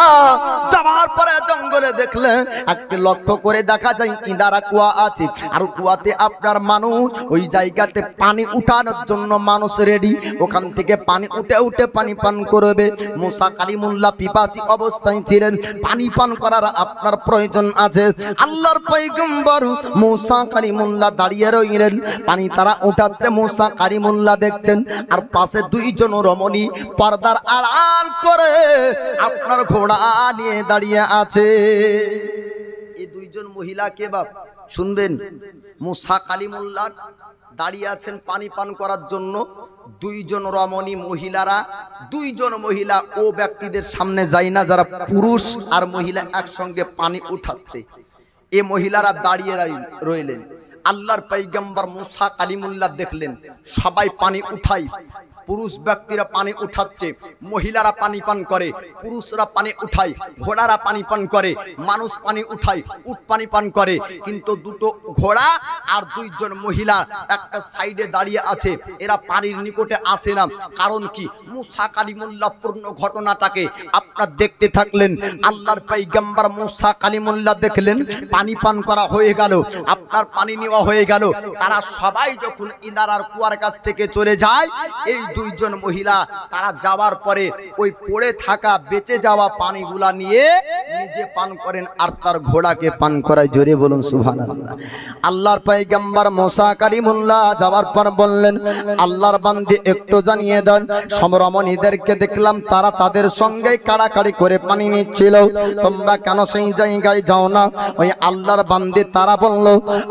[SPEAKER 1] যাওয়ার পরে জঙ্গলে দেখলেন, একটা লক্ষ্য করে দেখা যায় ইদারা কুয়া আছে, আর কুয়াতে আপনার মানুষ, ওই জায়গাতে পানি উঠানোর জন্য মানুষ রেডি। ওখান থেকে পানি উঠে উঠে পানি পান করবে। মুসা কালিমুল্লাহ পিপাসী অবস্থায় ছিলেন, পানি পান করার আপনার প্রয়োজন আছে। আল্লাহর পয়গম্বর মুসা কালিমুল্লাহ দাঁড়িয়ে রইলেন, পানি তারা উঠাচ্ছে, মুসা কালিমুল্লাহ দেখছেন, আর পাশে দুইজন রমণী পর্দার আড়াল করে আপনার ঘোড়া নিয়ে দাঁড়িয়ে আছে। এই দুইজন মহিলা কে বাপ শুনবেন? মুসা কালিমুল্লাহ দাঁড়িয়ে আছেন পানি পান করার জন্য, দুইজন রমণী মহিলারা, দুইজন মহিলা ও ব্যক্তিদের সামনে যায় না যারা পুরুষ আর মহিলা একসঙ্গে পানি উঠাচ্ছে। এ মহিলারা দাঁড়িয়ে রইলেন। আল্লাহর পয়গম্বর মুসা কালিমুল্লাহ দেখলেন সবাই পানি উঠায়, পুরুষ ব্যক্তিরা পানি উঠাচ্ছে, মহিলারা পানি পান করে, পুরুষরা পানি উঠায়, ঘোড়ারা পানি পান করে, মানুষ পানি উঠায়, উট পানি পান করে। কিন্তু দুটো ঘোড়া আর দুইজন মহিলা একটা সাইডে দাঁড়িয়ে আছে, এরা পানির নিকটে আসে না। কারণ কি? মুসা কালিমুল্লাহ পূর্ণ ঘটনাটাকে আপনারা দেখতে থাকলেন। আল্লাহর পয়গম্বর মুসা কালিমুল্লাহ দেখলেন পানি পান করা হয়ে গেল, আপনার পানি নেওয়া হয়ে গেল। তারা সবাই যখন ইনারার কুয়ার কাছ থেকে চলে যায়, এই দুইজন মহিলা তারা যাওয়ার পরে ওই পড়ে থাকা বেঁচে যাওয়া পানিগুলা নিয়ে নিজে পান করেন আর তার ঘোড়াকে পান করায়। জোরে বলুন সুবহানাল্লাহ। আল্লাহর পয়গম্বর মুসা কালিমুল্লাহ যাওয়ার পর বললেন, আল্লাহর বান্দী একটু জানিয়ে দেন, সমরমণীদেরকে দেখলাম তারা তাদের সঙ্গে কাড়াকাড়ি করে পানি নিচ্ছিল, তোমরা কেন সেই জায়গায় যাও না? ওই আল্লাহর বান্দী তারা বলল,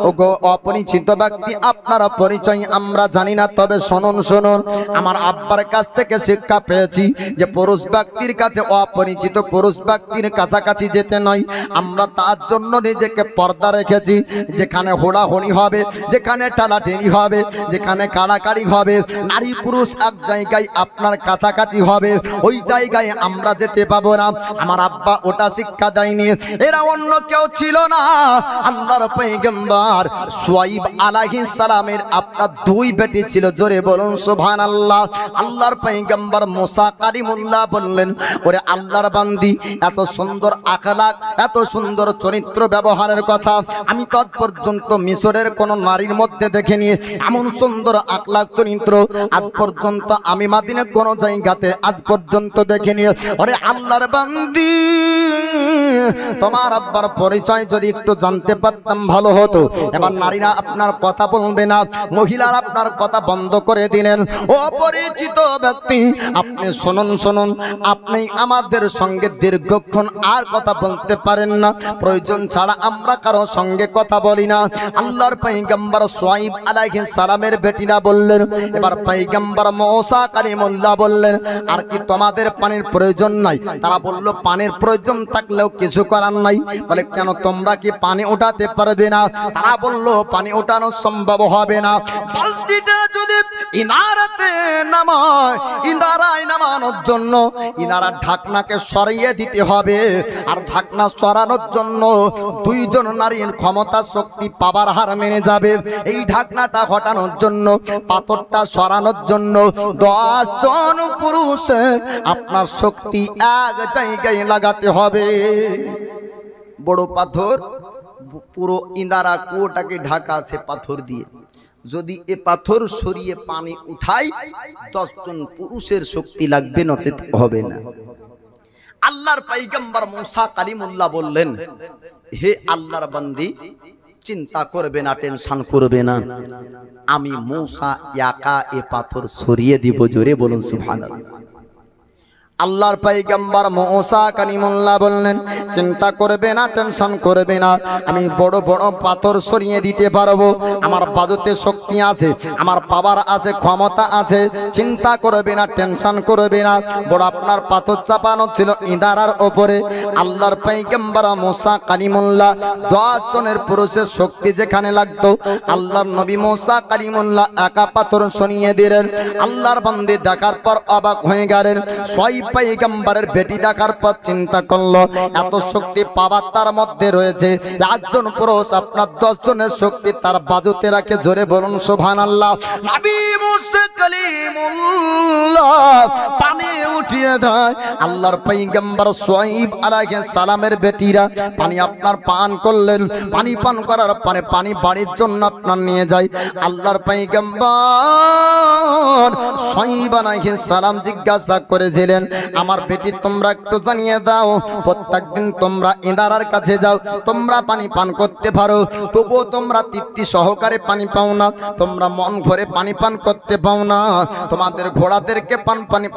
[SPEAKER 1] ওগো অপরিচিত ব্যক্তি, আপনারা পরিচয় আমরা জানি না, তবে শুনুন শুনুন, আমার আব্বার কাছ থেকে শিক্ষা পেয়েছি যে পুরুষ ব্যক্তির কাছে অপরিচিত পুরুষ ব্যক্তির কাছাকাছি যেতে নয়। আমরা তার জন্য নিজেকে পর্দা রেখেছি, যেখানে হোড়াহড়ি হবে, যেখানে টানাটানি হবে, যেখানে কাড়াকাড়ি হবে, নারী পুরুষ এক জায়গায় আপনার কাছাকাছি হবে, ওই জায়গায় আমরা যেতে পাবো না। আমার আব্বা ওটা শিক্ষা দেয়নি, এরা অন্য কেউ ছিল না, আল্লাহর পয়গম্বর শুআইব আলাইহিস সালামের আপনার দুই বেটি ছিল। জোরে বলুন সুবহানাল্লাহ। আল্লাহর পয়গম্বর মুসা কালিমুল্লাহ বললেন, ওরে আল্লাহর বান্দি, এত সুন্দর আখলাক, এত সুন্দর চরিত্র ব্যবহারের কথা আমি তৎ পর্যন্ত মিশরের কোন নারীর মধ্যে দেখিনি। এমন সুন্দর আখলাক চরিত্র আজ পর্যন্ত আমি মাদিনা কোন জায়গাতে আজ পর্যন্ত দেখিনি। ওরে আল্লাহর বান্দি, তোমার আব্বার পরিচয় যদি একটু জানতে পারতাম ভালো হতো। এবার নারীরা আপনার কথা বলবে না, মহিলারা আপনার কথা বন্ধ করে দিলেন। ও পরিচিত ব্যক্তি, আপনি শুনুন শুনুন, আপনি আমাদের সঙ্গে দীর্ঘক্ষণ আর কথা বলতে পারেন না, প্রয়োজন ছাড়া আমরা কারো সঙ্গে কথা বলি না। আল্লাহর পয়গম্বর শুআইব আলাইহিস সালামের বেটিরা বললেন। এবার পয়গম্বর মুসা কালিমুল্লাহ বললেন, আর কি তোমাদের পানির প্রয়োজন নাই? তারা বলল, পানির প্রয়োজন থাকলেও কিছু করার নাই। বলে, কেন তোমরা কি পানি উঠাতে পারবে না? তারা বলল, পানি উঠানো সম্ভব হবে না। বালতিটা যদি ইনারাতে নামায়, ইনারায় নামানোর জন্য ইনারা ঢাকনাকে সরিয়ে দিতে হবে, আর ঢাকনা সরানোর জন্য দুইজন নারীর ক্ষমতা শক্তি পাওয়ার হার মেনে যাবে। এই ঢাকনাটা হটানোর জন্য, পাথরটা সরানোর জন্য 10 জন পুরুষ আপনার শক্তি এক জায়গায় লাগাতে হবে। বড় পাথর, পুরো ইন্দারা কুয়োটাকে ঢাকা আছে পাথর দিয়ে। যদি এ পাথর সরিয়ে পানি উঠাই 10 জন পুরুষের শক্তি লাগবে, নচেত হবে না। আল্লাহর পয়গম্বর মুসা কালিমুল্লাহ বললেন, হে আল্লাহর বান্দি, চিন্তা করবে না, টেনশন করবে না, আমি মুসা একা এ পাথর সরিয়ে দিব। জোরে বলুন সুবহানাল্লাহ। আল্লাহর পয়গম্বর মুসা কালিমুল্লাহ বললেন, চিন্তা করবে না, টেনশন করবে না, আমি বড় বড় পাথর সরিয়ে দিতে পারবো। আমার বাজুতে শক্তি আছে, আমার পাওয়ার আছে, ক্ষমতা আছে, চিন্তা করবে না, টেনশন করবে না। বড় আপনার পাথর চাপানো ছিল ইদারার ওপরে। আল্লাহর পয়গম্বর মুসা কালিমুল্লাহ 10 জনের পুরুষের শক্তি যেখানে লাগতো, আল্লাহর নবী মুসা কালিমুল্লাহ একা পাথর সরিয়ে দিলেন। আল্লাহর বান্দী দেখার পর অবাক হয়ে গেলেন। শুআইব পয়গম্বরের বেটি দেখার পর চিন্তা করলো এত শক্তি পাওয়ার তার মধ্যে রয়েছে, একজন পুরুষ আপনার 10 জনের শক্তি তার বাজুতে রাখে। জোরে বলুন সুবহানাল্লাহ। নবী মুসা কালিমুল্লাহ পানি উঠিয়ে দেয়। আল্লাহর পয়গম্বর সুয়াইব আলাইহিস সালামের বেটিরা পানি আপনার পান করলেন। পানি পান করার পরে পানি বাড়ির জন্য আপনার নিয়ে যায়। আল্লাহর পয়গম্বর সুয়াইব আলাইহিস সালাম জিজ্ঞাসা করেছিলেন, আমার বেটি তোমরা একটু জানিয়ে দাও, প্রত্যেকদিন তোমরা ইনারার কাছে যাও, তোমরা পানি পান করতে পারো, তবুও তোমরা তৃপ্তি সহকারে পানি পাও না, তোমরা মন ভরে পানি পান করতে পাও না, তোমাদের ঘোড়াদেরকে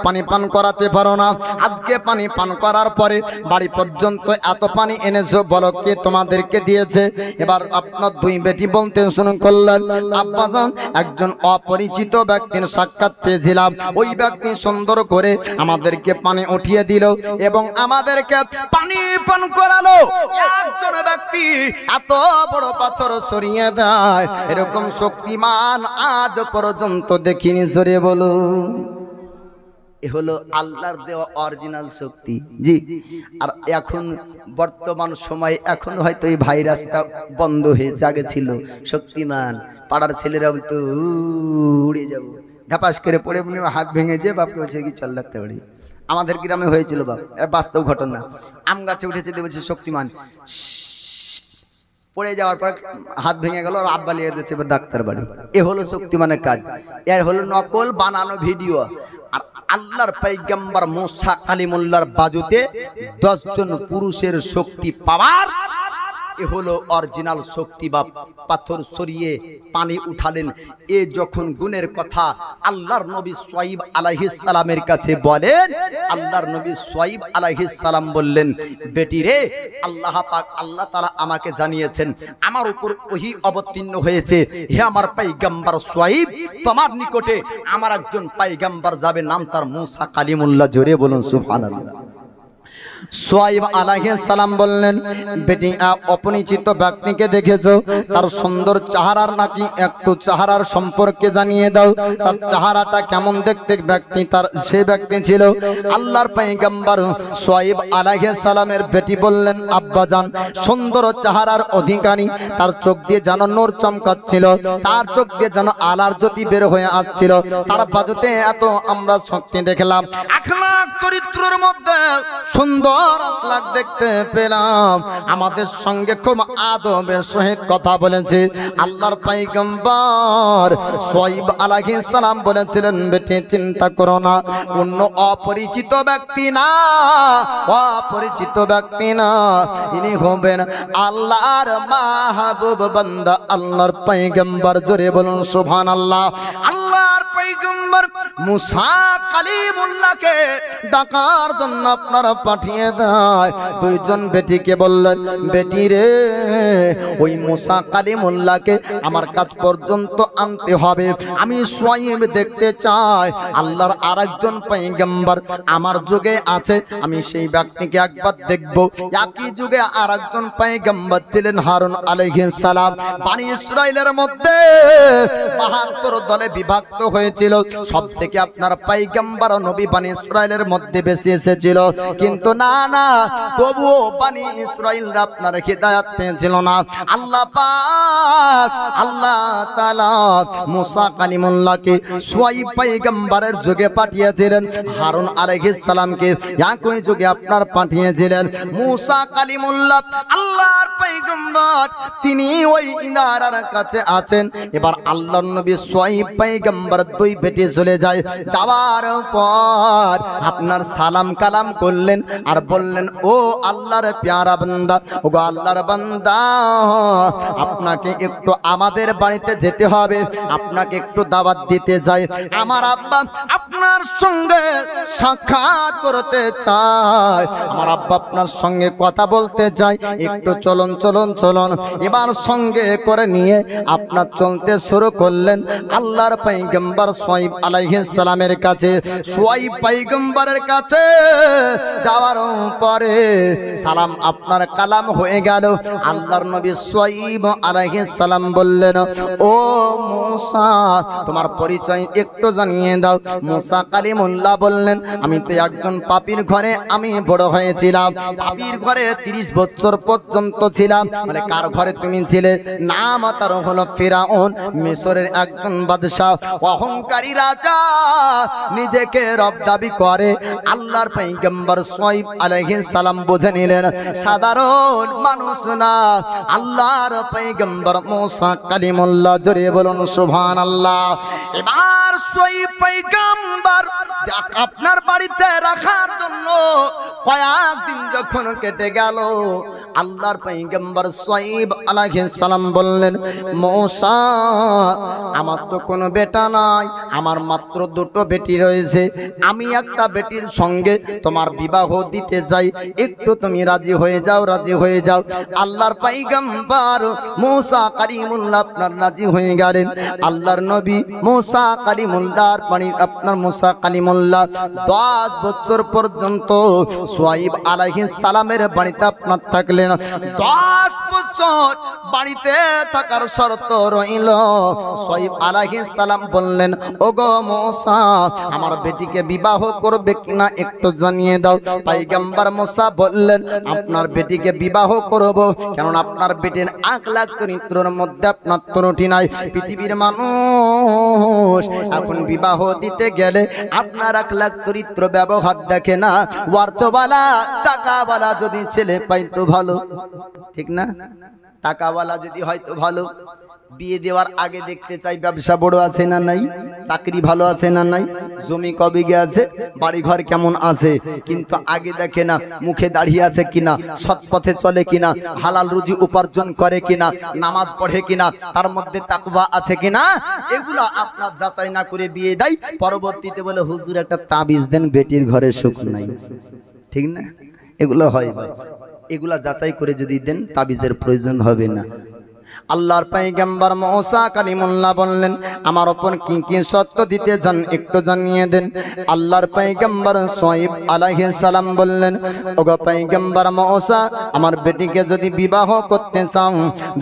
[SPEAKER 1] পানি পান করাতে পারো না। আজকে পানি পান করার পরে বাড়ি পর্যন্ত এত পানি এনেছো, বলো কে তোমাদেরকে দিয়েছে? এবার আপনার দুই বেটি বলতে শুরু করলেন, আব্বাজান একজন অপরিচিত ব্যক্তির সাক্ষাৎ পেয়েছিলাম, ওই ব্যক্তি সুন্দর করে আমাদেরকে পানি উঠিয়ে দিল এবং আমাদেরকে পানি পান করালো। একজন ব্যক্তি এত বড় পাথর সরিয়ে দেয়, এরকম শক্তিমান আজ পর্যন্ত দেখিনি। জোরে বলুন। এ হলো আল্লাহর দেওয়া অরিজিনাল শক্তি। জি, আর এখন বর্তমান সময়ে এখন হয়তো এই ভাইরাসটা বন্ধ হয়েছে, আগে ছিল শক্তিমান। পাড়ার ছেলেরা বলতো উড়ে যাবো, ধাপাস করে পড়ে মনে হাত ভেঙে যে বাপকে বলছে কি চল লাগতে পারি। আমাদের গ্রামে হয়েছিল বাপ, বাস্তব ঘটনা। আম গাছে উঠেছে বলছে শক্তিমান, পড়ে যাওয়ার পর হাত ভেঙে গেল, আর আব্বা লিয়ে দিচ্ছে ডাক্তার বাড়ি। এ হলো শক্তিমানের কাজ। এর হলো নকল বানানো ভিডিও। আর আল্লাহর পয়গম্বর মুসা কালিমুল্লাহর বাজুতে 10 জন পুরুষের শক্তি পাওয়ার এ হলো অরিজিনাল শক্তি। বা পাথর সরিয়ে পানি উঠালেন, এ যখন গুণের কথা আল্লাহর নবী সুয়াইব আলাইহিস সালামের কাছে বলেন, আল্লাহর নবী সুয়াইব আলাইহিস সালাম বললেন, বেটি রে, আল্লাহ পাক আল্লাহ তাআলা আমাকে জানিয়েছেন আমার উপর ওহী অবতীর্ণ হয়েছে, হে আমার পয়গম্বর সুয়াইব, তোমার নিকটে আমার একজন পয়গম্বর যাবে, নাম তার মুসা কালিমুল্লাহ। জোরে বলুন সুবহানাল্লাহ। সুয়াইব আলাইহিস সালাম বললেন, বেটি অপরিচিত ব্যক্তিকে দেখেছো, তার সুন্দর চেহারার নাকি একটু চেহারার সম্পর্কে জানিয়ে দাও, তার চেহারাটা কেমন দেখতে ব্যক্তি তার সে ব্যক্তি ছিল। আল্লাহর পয়গম্বর সুয়াইব আলাইহিস সালামের বেটি বললেন, আব্বাজান সুন্দর চেহারার অধিকারী, তার চোখ দিয়ে যেন নূর চমকাচ্ছিল, তার চোখ দিয়ে যেন আলার জ্যোতি বের হয়ে আসছিল, তার বাজুতে এত আমরা শক্তি দেখলাম, আখলাক চরিত্রের মধ্যে সুন্দর আখলাক দেখতে পেলাম, আমাদের সঙ্গে খুব আদবের সহিত কথা বলেছে। আল্লাহর পয়গম্বর সুয়াইব আলাইহিস সালাম বলেছিলেন, বেটি চিন্তা করো না, অন্য অপরিচিত ব্যক্তি না, অপরিচিত ব্যক্তি না, ইনি হবেন আল্লাহর মাহবুব বান্দা, আল্লাহর পয়গম্বর। জোরে বলুন সুবহানাল্লাহ। আল্লাহর পয়গম্বর মুসা কালিমুল্লাহকে ডাকার জন্য আপনারা পাঠিয়ে দেয়। 2 জন বেটিকে বললেন, বেটি রে, ওই মুসা কালিমুল্লাহকে আমার কাছ পর্যন্ত আনতে হবে, আমি সুয়াইব দেখতে চাই। আল্লাহর আরেকজন পয়গম্বর আমার যুগে আছে, আমি সেই ব্যক্তিকে একবার দেখব। একই যুগে আরেকজন পয়গম্বর ছিলেন হারুন আলাইহিস সালাম। বনি ইসরাইলের মধ্যে 72 দলে বিভক্ত হয়েছিল, সবথেকে আপনার পয়গম্বর নবী বনি ইসরাইলের মধ্যে বেশি এসেছিল, কিন্তু না না, তবুও বনি ইসরাইলরা আপনার হিদায়াত পেয়েছিল না। আল্লাহ পাক আল্লাহ তাআলা মুসা কালিমুল্লাহকে সুয়াইব পয়গম্বরের যুগে পাঠিয়েছিলেন, হারুন আলাইহিস সালামকে একই যুগে আপনার পাঠিয়েছিলেন। মুসা কালিমুল্লাহ আল্লাহর পয়গম্বর, তিনি ওই ইনারার কাছে আছেন। এবার আল্লাহর নবী সুয়াইব পয়গম্বর 2 বেটি চলে যায়, যাওয়ার পর আপনার সালাম কালাম করলেন আর বললেন, ও আল্লাহর প্যারা বান্দা, ও গো আল্লাহর বান্দা, আপনাকে একটু আমাদের বাড়িতে যেতে হবে, আপনাকে একটু দাওয়াত দিতে যাই, আমার আব্বা আপনার সঙ্গে সাক্ষাৎ করতে চায়, আমার আব্বা আপনার সঙ্গে কথা বলতে চাই, একটু চলুন চলুন চলুন। এবার সঙ্গে করে নিয়ে আপনার চলতে শুরু করলেন। আল্লাহর পয়গম্বর পয়গম্বর সোয়াইব আলাইহিস সালামের কাছে। সোয়াইব পয়গম্বরের কাছে যাওয়ার পরে সালাম আপনার কালাম হয়ে গেল। আল্লাহর নবী সোয়াইব আলাইহিস সালাম বললেন, ও মুসা তোমার পরিচয় একটু জানিয়ে দাও। মুসা কালিমুল্লাহ বললেন, আমি তো একজন পাপীর ঘরে আমি বড় হয়েছিলাম, পাপীর ঘরে 30 বছর পর্যন্ত ছিলাম। মানে কার ঘরে তুমি ছিলে? নাম তার হলো ফিরাউন, মিশরের একজন বাদশা, অহংকারী রাজা, নিজেকে রব দাবি করে। আল্লাহর পয়গম্বর সোয়াইব আলাইহিস সালাম বুঝে নিলেন সাধারণ মানুষ না, আল্লাহর পয়গম্বর মুসা কালিমুল্লাহ। জোরে বলুন সুবহানাল্লাহ। এবার সোয়াইব পয়গম্বর আপনার বাড়িতে রাখার জন্য কয়েকদিন যখন কেটে গেল, আল্লাহর পয়গম্বর সোয়াইব আলাইহিস সালাম বললেন, মুসা আমার তো কোনো বেটা নাই, আমার মাত্র 2টো বেটি রয়েছে, আমি একটা বেটির সঙ্গে তোমার বিবাহ দিতে চাই, একটু তুমি রাজি হয়ে যাও, রাজি হয়ে যাও। আল্লাহর পয়গম্বর মুসা কালিমুল্লাহ আপনার রাজি হয়ে গেলেন। আল্লাহর নবী মুসা কালিমুল্লাহর পানি আপনার মুসা কালিমুল্লাহ 10 বছর পর্যন্ত সোয়াইব আলাইহিস সালামের বাড়িতে আপনার থাকলেন। 10 বছর বাড়িতে থাকার শর্ত রইল। সোয়াইব আলাইহিস সালাম বললেন, ওগো মুসা আমার বেটিকে বিবাহ করবে কিনা একটু জানিয়ে দাও। পয়গম্বর মুসা বললেন, আপনার বেটিকে বিবাহ করব, কারণ আপনার বেটির আখলাক চরিত্রের মধ্যে আপনার ত্রুটি নাই। পৃথিবীর মানুষ এখন বিবাহ দিতে গেলে আপনার আখলাক চরিত্র ব্যবহার দেখে না, অর্থওয়ালা টাকাওয়ালা যদি ছেলে পাইতো ভালো, ঠিক না? টাকাওয়ালা যদি হয়তো ভালো, বিয়ে দেওয়ার আগে দেখতে চাই ব্যবসা বড় আছে না নাই, চাকরি ভালো আছে না নাই, জমি কবিঘে আছে, বাড়ি ঘর কেমন আছে, কিন্তু আগে দেখে না মুখে দাঁড়িয়ে আছে কিনা, সৎ পথে চলে কিনা, হালাল রুজি উপার্জন করে কিনা, নামাজ পড়ে কিনা, তার মধ্যে তাকওয়া আছে কিনা, এগুলা আপনার যাচাই না করে বিয়ে দেয়। পরবর্তীতে বলে হুজুর একটা তাবিজ দেন, বেটির ঘরে সুখ নাই, ঠিক না? এগুলো হয় ভাই, এগুলা যাচাই করে যদি দেন তাবিজের প্রয়োজন হবে না। আল্লাহর পয়গম্বর মুসা কালিমুল্লাহ বললেন, আমার উপর কি কি সত্য দিতে চান একটু জানিয়ে দেন। আল্লাহর পয়গম্বর সোয়াইব আলাইহিস সালাম বললেন, ওগো পয়গম্বর মুসা আমার বেটিকে যদি বিবাহ করতে চাও,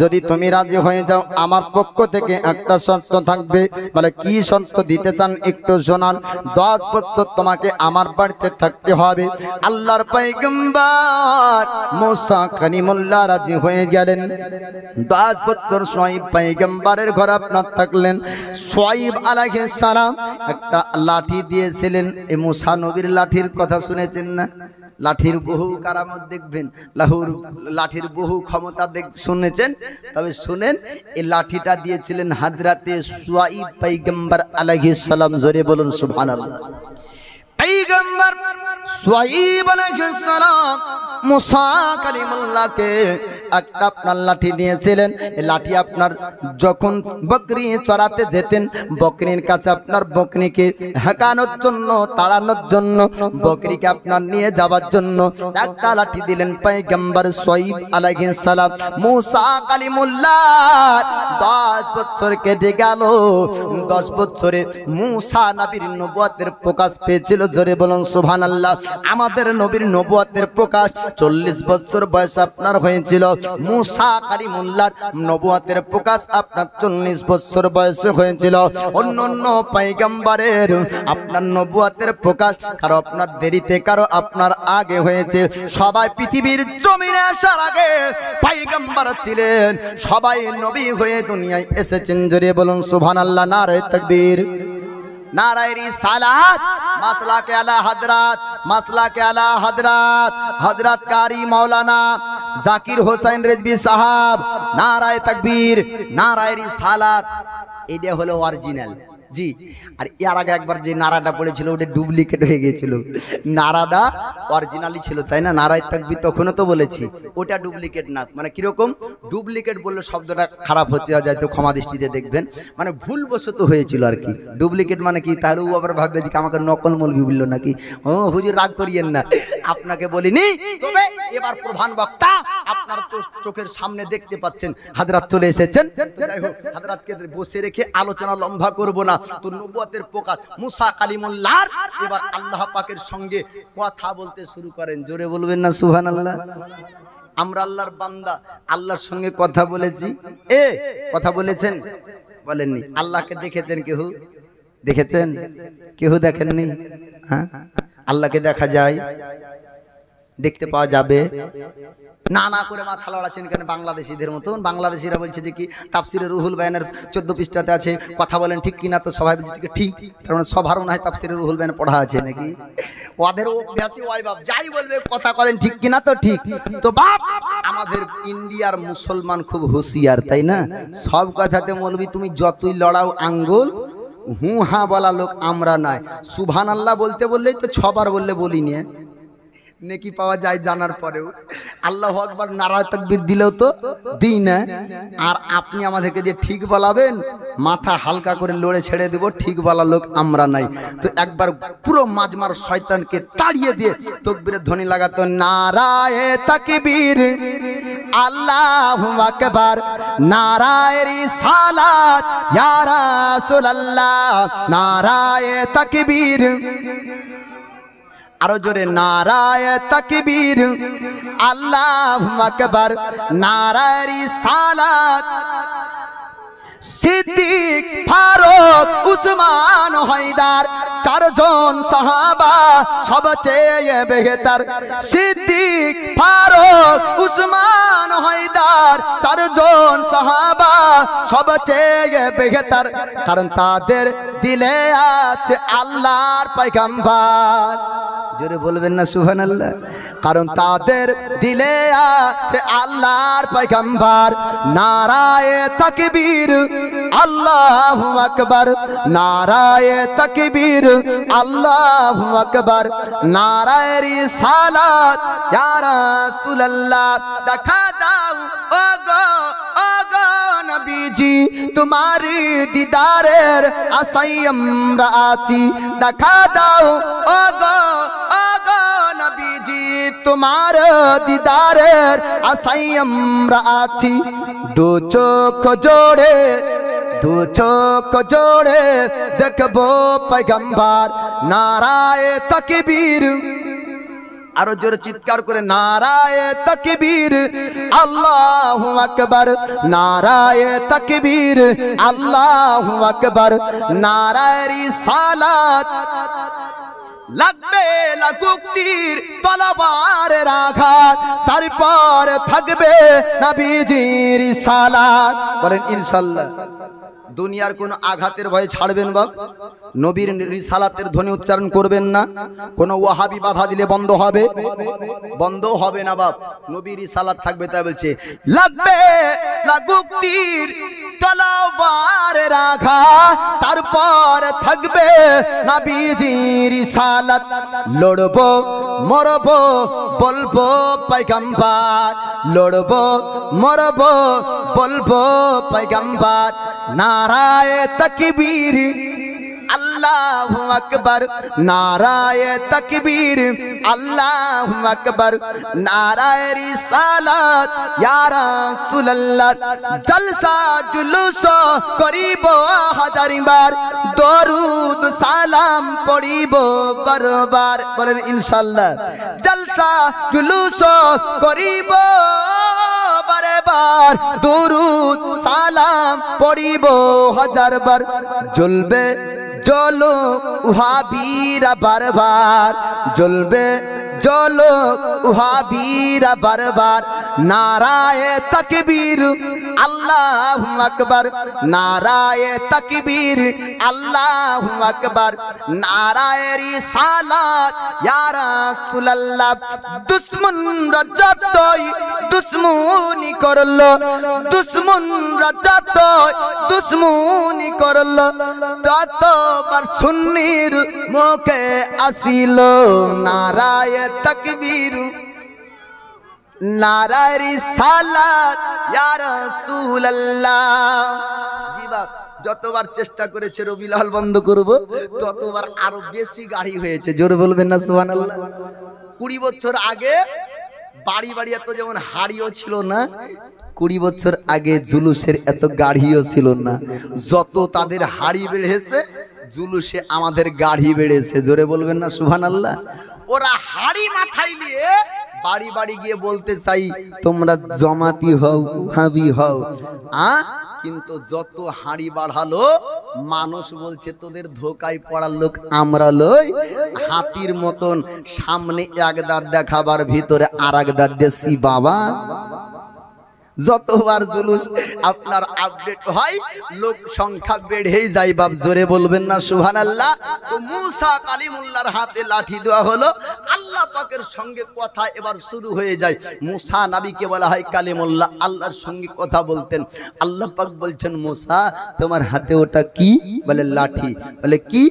[SPEAKER 1] যদি তুমি রাজি হয়ে যাও, আমার পক্ষ থেকে একটা শর্ত থাকবে। বলে কি শর্ত দিতে চান একটু শোনান। 10 বছর তোমাকে আমার বাড়িতে থাকতে হবে। আল্লাহর পয়গম্বর মুসা কালিমুল্লাহ রাজি হয়ে গেলেন। 10 বছর সোয়াইব পয়গম্বরের ঘরে আপনার থাকলেন। সোয়াইব আলাইহিস সালাম একটা লাঠি দিয়েছিলেন। এই মুসা নবীর লাঠির কথা শুনেছেন না? লাঠির বহু কারামত দেখবেন, লাঠির বহু ক্ষমতা শুনেছেন, তবে শুনেন এই লাঠিটা দিয়েছিলেন হযরতে সোয়াইব পয়গম্বর আলাইহিস সালাম। জোরে বলুন সুবহানাল্লাহ। পয়গম্বর সোয়াইব আলাইহিস সালাম মুসা কালিমুল্লাহকে একটা আপনার লাঠি দিয়েছিলেন। এই লাঠি আপনার যখন বকরি চড়াতে যেতেন, বকরির কাছে আপনার বকরিকে হাঁকানোর জন্য, তাড়ানোর জন্য, বকরিকে আপনার নিয়ে যাওয়ার জন্য একটা লাঠি দিলেন পয়গম্বর সোয়াইব আলাইহিস সালাম। মুসা কালিমুল্লাহ 10 বছর কেটে গেল। 10 বছরে মুসা নবীর নবুয়তের প্রকাশ পেয়েছিল। জোরে বলুন সুবহানাল্লাহ। আমাদের নবীর নবুয়তের প্রকাশ 40 বছর বয়স আপনার হয়েছিল। মুসা কালিমুল্লাহর নবুয়তের প্রকাশ আপনার 40 বছর বয়সে হয়েছিল। অন্যান্য পয়গম্বরের আপনার নবুয়তের প্রকাশ কারো আপনার দেরিতে, কারো আপনার আগে হয়েছে। সবাই পৃথিবীর জমিনে আসার আগে পয়গম্বর ছিলেন, সবাই নবী হয়ে দুনিয়ায় এসেছেন। জোরে বলুন সুবহানাল্লাহ। নারে তাকবীর, নারায়ে রিসালাত, মাসলাকে আলা হযরত, মাসলাকে আলা হযরত হযরত কারি মাওলানা জাকির হোসেন রিজভী সাহেব। নারায়ে তাকবীর, নারায়ে রিসালাত। এটা হলো অরিজিনাল। জি, আর এর আগে একবার যে নারাটা পড়েছিল ওটা ডুপ্লিকেট হয়ে গিয়েছিল। নারাটা অরিজিনালি ছিল, তাই না? নারায়ে তাকবীর তখনও তো বলেছি, ওটা ডুপ্লিকেট না। মানে কিরকম ডুপ্লিকেট বললে শব্দটা খারাপ হচ্ছে, যায় তো ক্ষমা দৃষ্টিতে দেখবেন, মানে ভুলবশত হয়েছিল আর কি। ডুপ্লিকেট মানে কি, তাহলে ও আবার ভাববে যে আমাকে নকল মৌলবি বললো নাকি। ও হুজুর রাগ করিয়েন না, আপনাকে বলিনি। তবে এবার প্রধান বক্তা আপনার চোখের সামনে দেখতে পাচ্ছেন হযরত চলে এসেছেন। যাই হোক, হযরতকে বসে রেখে আলোচনা লম্বা করব না। তো নবুয়তের প্রকাশ মুসা কালিমুল্লাহ এবার আল্লাহ পাকের সঙ্গে কথা বলতে শুরু করেন। জোরে বলবেন না সুবহানাল্লাহ। আমরা আল্লাহর বান্দা, আল্লাহর সঙ্গে কথা বলেছি। কথা বলেছেন? বলেননি। আল্লাহকে দেখেছেন কেউ? দেখেছেন? কেউ দেখেননি? হ্যাঁ, আল্লাহকে দেখা যায়, দেখতে পাওয়া যাবে না। না করে মাথা লড়াচ্ছেন কেন বাংলাদেশিদের মতন? বাংলাদেশিরা বলছে যে কি তাফসিরে রুহুল বায়ানের 14 পৃষ্ঠাতে আছে, কথা বলেন ঠিক কিনা? তো সবাই বলছে ঠিক। তার মানে সবার মনে হয় তাফসিরে রুহুল বায়ান পড়া আছে নাকি? ওদের অভ্যাসই ওই বাপ যাই বলবে কথা করেন ঠিক কিনা? তো ঠিক। তো বাপ আমাদের ইন্ডিয়ার মুসলমান খুব হুঁশিয়ার, তাই না? সব কথাতে মৌলবি তুমি যতই লড়াও আঙ্গুল, হু হা বলা লোক আমরা নাই। সুবহানাল্লাহ বলতে বললেই তো 6 বার বললে বলি নিয়ে নেকি পাওয়া যায় জানার পরেও। আল্লাহু আকবার নারায়ে তাকবীর দিলেও তো দিই না। আর আপনি আমাদেরকে যে ঠিক বলাবেন, মাথা হালকা করে লড়ে ছেড়ে দেব, ঠিক বলা লোক আমরা নাই। তো একবার পুরো মাজমার শয়তানকে তাড়িয়ে দিয়ে তাকবীরের ধ্বনি লাগাতো, নারায়ে তাকবীর আল্লাহু আকবার, নারায়ে রিসালাত ইয়া রাসূলুল্লাহ, নারায়ে তাকবীর। আরো জোরে, নারায়ে তাকবীর আল্লাহু আকবার, নারায়ে রিসালাত। সিদ্দিক, ফারুক, উসমান, হায়দার, 4 জন সাহাবা সবচেয়ে বেহতর। সিদ্দিক, ফারুক, উসমান, হায়দার, 4 জন সাহাবা সবচেয়ে বেহতর, কারণ তাদের দিলে আছে আল্লাহর পয়গম্বর। জোরে বলবেন না সুবহানাল্লাহ। কারণ তাদের দিলে আছে আল্লাহর পয়গম্বর। নারায়ে তাকবীর আল্লাহু আকবার, নারায়ে তাকবীর আল্লাহু আকবার, নারায়ে রিসালাত ইয়া রাসূলুল্লাহ। দেখা দাও ওগো ওগো নবীজি, তোমারি দিদারের আশায় আমরা আছি। দেখা দাও ওগো ওগো নবীজি, তোমার দিদারের আশায় আমরা আছি। দু চোখ জোড়ে, দু চোখ জোড়ে দেখবো পয়গম্বর। নারায়ে তাকবীর, আরো জোরে চিৎকার করে, নারায়ে তাকবীর আল্লাহু আকবার, নারায়ে তাকবীর আল্লাহু আকবার, নারায়ে রিসালাত। লাগবে লাগুক তীর তলোয়ারের আঘাত, তারপর থাকবে নবীজির রিসালাত। বলেন ইনশাআল্লাহ। দুনিয়ার কোন আঘাতের ভয়ে ছাড়বেন বাপ? নবীর রিসালাতের ধ্বনি উচ্চারণ করবেন না? কোন ওয়াহাবি বাধা দিলে বন্ধ হবে? বন্ধ হবে না বাপ। নবীর রিসালাত থাকবে। তাই বলছে লাগবে লাগুক তীর তলোয়ারের আঘাত, তারপর থাকবে নবীজির রিসালাত। লড়বো মরবো বলবো পয়গম্বর, লড়বো মরবো বলবো পয়গম্বর। নারায়ে তাকবীর আল্লাহু আকবার, নারায়ে তাকবীর আল্লাহু আকবার, নারায়ে রিসালাত ইয়া রাসূলুল্লাহ। জলসা জুলুস করিব হাজারবার, দরুদ সালাম পড়িব বারবার। বলেন ইনশাআল্লাহ। জলসা জুলুস করিব বারবার, দরুদ সালাম পড়িব হাজারবার। জ্বলবে জ্বলো ওয়াহাবীরা বারবার, জ্বলবে জ্বলো ওয়াহাবীরা বারবার। নারায়ে তাকবীর আল্লাহু আকবার, নারায়ে তাকবীর আল্লাহু আকবার, নারায়ে রিসালাত ইয়া রাসূলুল্লাহ। দুশমনরা যতই দুশমনি করলো, দুশমনরা যতই দুশমনি করলো, ততবার সুন্নির মুখে আসিল নারায়ে তাকবীর, নারায়ে রিসালাত ইয়া রাসূলুল্লাহ। জি বাপ, যতবার চেষ্টা করেছে রবিউল আউয়াল বন্ধ করব, ততবার আরো বেশি গাড়ি হয়েছে। জোরে বলবেন না সুবহানাল্লাহ। 20 বছর আগে বাড়ি বাড়ি এত যেমন হাড়িও ছিল না, 20 বছর আগে জুলুসের এত গাড়িও ছিল না। যত তাদের হাড়ি বেড়েছে, জুলুসে আমাদের গাড়ি বেড়েছে। জোরে বলবেন না সুবহানাল্লাহ। ওরা হাড়ি মাথায় নিয়ে বাড়ি বাড়ি গিয়ে বলতে চাই তোমরা জমাতি হও, হাবি হও। কিন্তু যত হাড়ি বাড়ালো, মানুষ বলছে তোদের ধোকায় পড়ার লোক আমরা লই। হাতির মতন সামনে এক দাঁত দেখাবার ভিতরে আর এক দাঁত দিয়েছি বাবা। যতবার জুলুস আপনার আপডেট হয়, লোক সংখ্যা বেড়েই যায় বাপ। জোরে বলবেন না সুবহানাল্লাহ। তো মুসা কালিমুল্লাহর হাতে লাঠি দেওয়া হলো, আল্লাহ পাকের সঙ্গে কথা এবার শুরু হয়ে যায়। মুসা নবীকে বলা হয় কালিমুল্লাহ, আল্লাহর সঙ্গে কথা বলতেন। আল্লাহ পাক বলছেন মুসা তোমার হাতে ওটা কি? বলে লাঠি। বলে কি?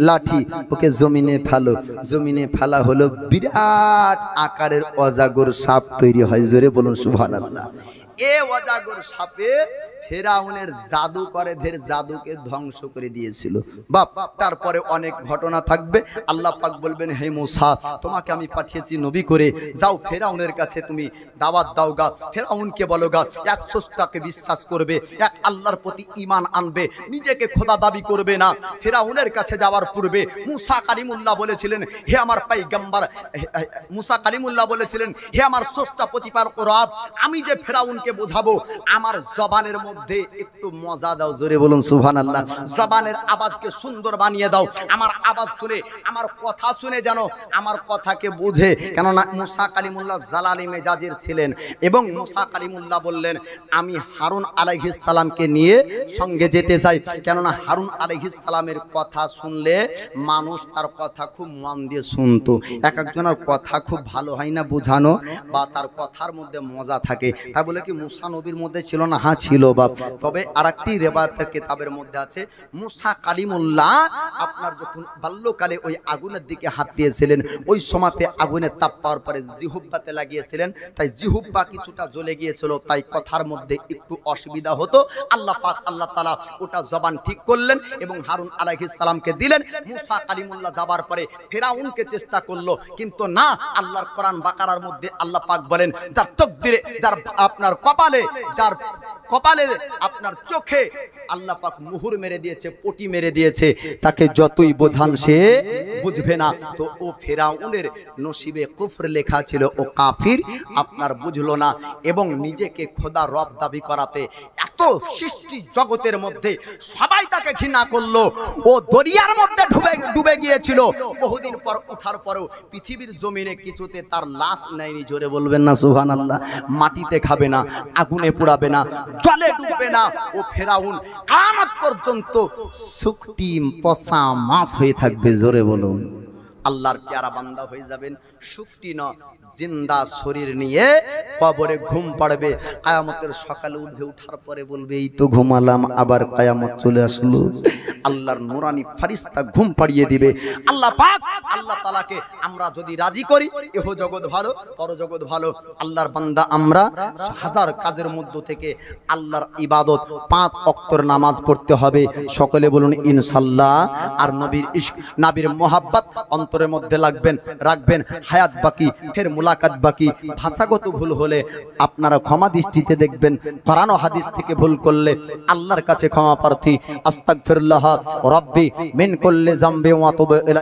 [SPEAKER 1] লাঠি। ওকে জমিনে ফেলো। জমিনে ফেলা হলো, বিরাট আকারের অজাগর সাপ তৈরি হয়। জোরে বলুন সুবহানাল্লাহ। এ অজাগর সাপে ফেরাউনের জাদুকরদের জাদুকে ধ্বংস করে দিয়েছিল বাপ। তারপরে অনেক ঘটনা থাকবে। আল্লাহ পাক বলবেন হে মুসা তোমাকে আমি পাঠিয়েছি নবী করে, যাও ফেরাউনের কাছে তুমি দাওয়াত দাও গা। ফেরাউনকে বলো গা এক স্রষ্টাকে বিশ্বাস করবে, এক আল্লাহর প্রতি ঈমান আনবে, নিজেকে খোদা দাবি করবে না। ফেরাউনের কাছে যাওয়ার পূর্বে মুসা কালিমুল্লাহ বলেছিলেন হে আমার পয়গম্বর, মুসা কালিমুল্লাহ বলেছিলেন হে আমার স্রষ্টা প্রতিপালক রব, আমি যে ফেরাউনকে বোঝাবো আমার জবানের মধ্যে একটু মজা দাও। জোরে বলুন সুবহানাল্লাহ। জবানের আওয়াজকে সুন্দর বানিয়ে দাও। আমার আওয়াজ শুনে, আমার কথা শুনে যেন আমার কথাকে বুঝে। কেননা মুসা কালিমুল্লাহ জালালি মেজাজের ছিলেন এবং মুসা কালিমুল্লাহ বললেন আমি হারুন আলাইহিস সালামকে নিয়ে সঙ্গে যেতে চাই। কেননা হারুন আলাইহিস সালামের কথা শুনলে মানুষ তার কথা খুব মন দিয়ে শুনতো। এক একজনের কথা খুব ভালো হয় না বোঝানো, বা তার কথার মধ্যে মজা থাকে। তাই বলে কি মুসা নবীর মধ্যে ছিল না? হ্যাঁ ছিল বাপ। তবে আরেকটি রিওয়ায়াতের কিতাবের মধ্যে আছে মুসা কালিমুল্লাহ আপনার যখন বাল্যকালে ওই আগুনের দিকে হাত দিয়েছিলেন, ওই সময়তে আগুনের তাপ পাওয়ার পরে জিহুব্বাতে লাগিয়েছিলেন, তাই জিহুব্বা কিছুটা জ্বলে গিয়েছিল, তাই কথার মধ্যে একটু অসুবিধা হতো। আল্লাহ পাক আল্লাহ তাআলা ওটা জবান ঠিক করলেন এবং হারুন আলাইহিস সালামকে দিলেন। মুসা কালিমুল্লাহ যাবার পরে ফেরাউনকে চেষ্টা করলো, কিন্তু না। আল্লাহর কোরআন বাকারার মধ্যে আল্লাহ পাক বলেন যার তকদিরে, যার আপনার কপালে, যার কপালে আপনার চোখে আল্লাহ পাক মুহুর মেরে দিয়েছে, পটি মেরে দিয়েছে, তাকে যতই বোঝান সে বুঝবে না। তো ও ফেরাউনের নসিবে কুফর লেখা ছিল, ও কাফির, আপনার বুঝলো না এবং নিজেকে খোদা রব দাবি করাতে এত সৃষ্টি জগতের মধ্যে সবাই তাকে ঘৃণা করলো। ও দরিয়ার মধ্যে ডুবে গিয়েছিল। বহুদিন পর ওঠার পরেও পৃথিবীর জমিনে কিছুতে তার লাশ নেয়নি। জোরে বলবেন না সুবহানাল্লাহ। মাটিতে খাবে না, আগুনে পোড়াবে না, জলে ডুববে না। ও ফেরাউন কিয়ামত পর্যন্ত শুকটি পচা মাছ হয়ে থাকবে। জোরে বলুন। আল্লাহর প্যারা বান্দা হয়ে যাবেন, শুকটি না জিন্দা শরীর নিয়ে কবরে ঘুম পাড়বে। কিয়ামতের সকালে উঠবে, উঠার পরে বলবে এই তো ঘুমালাম, আবার কিয়ামত চলে আসলো। আল্লাহর নূরানি ফেরেশতা ঘুম পাড়িয়ে দিবে। আল্লাহ পাক আল্লাহ তাআলাকে আমরা যদি রাজি করি, ইহ জগৎ ভালো, পরজগৎ ভালো। আল্লাহর বান্দা আমরা হাজার কাজের মধ্য থেকে আল্লাহর ইবাদত 5 ওয়াক্তের নামাজ পড়তে হবে। সকলে বলুন ইনশাআল্লাহ। আর নবীর ইশক, নবীর মোহাব্বত অন্তরের মধ্যে রাখবেন। হায়াত বাকি, ফের মুলাকাত বাকি। ভাষাগত ভুল হলে আপনারা ক্ষমা দৃষ্টিতে দেখবেন। কোরআন ও হাদিস থেকে ভুল করলে আল্লাহর কাছে ক্ষমা প্রার্থী। আস্তাগফিরুল্লাহ রাব্বি মিন কুল্লি যামবি ওয়া তুবু ইলাইহি।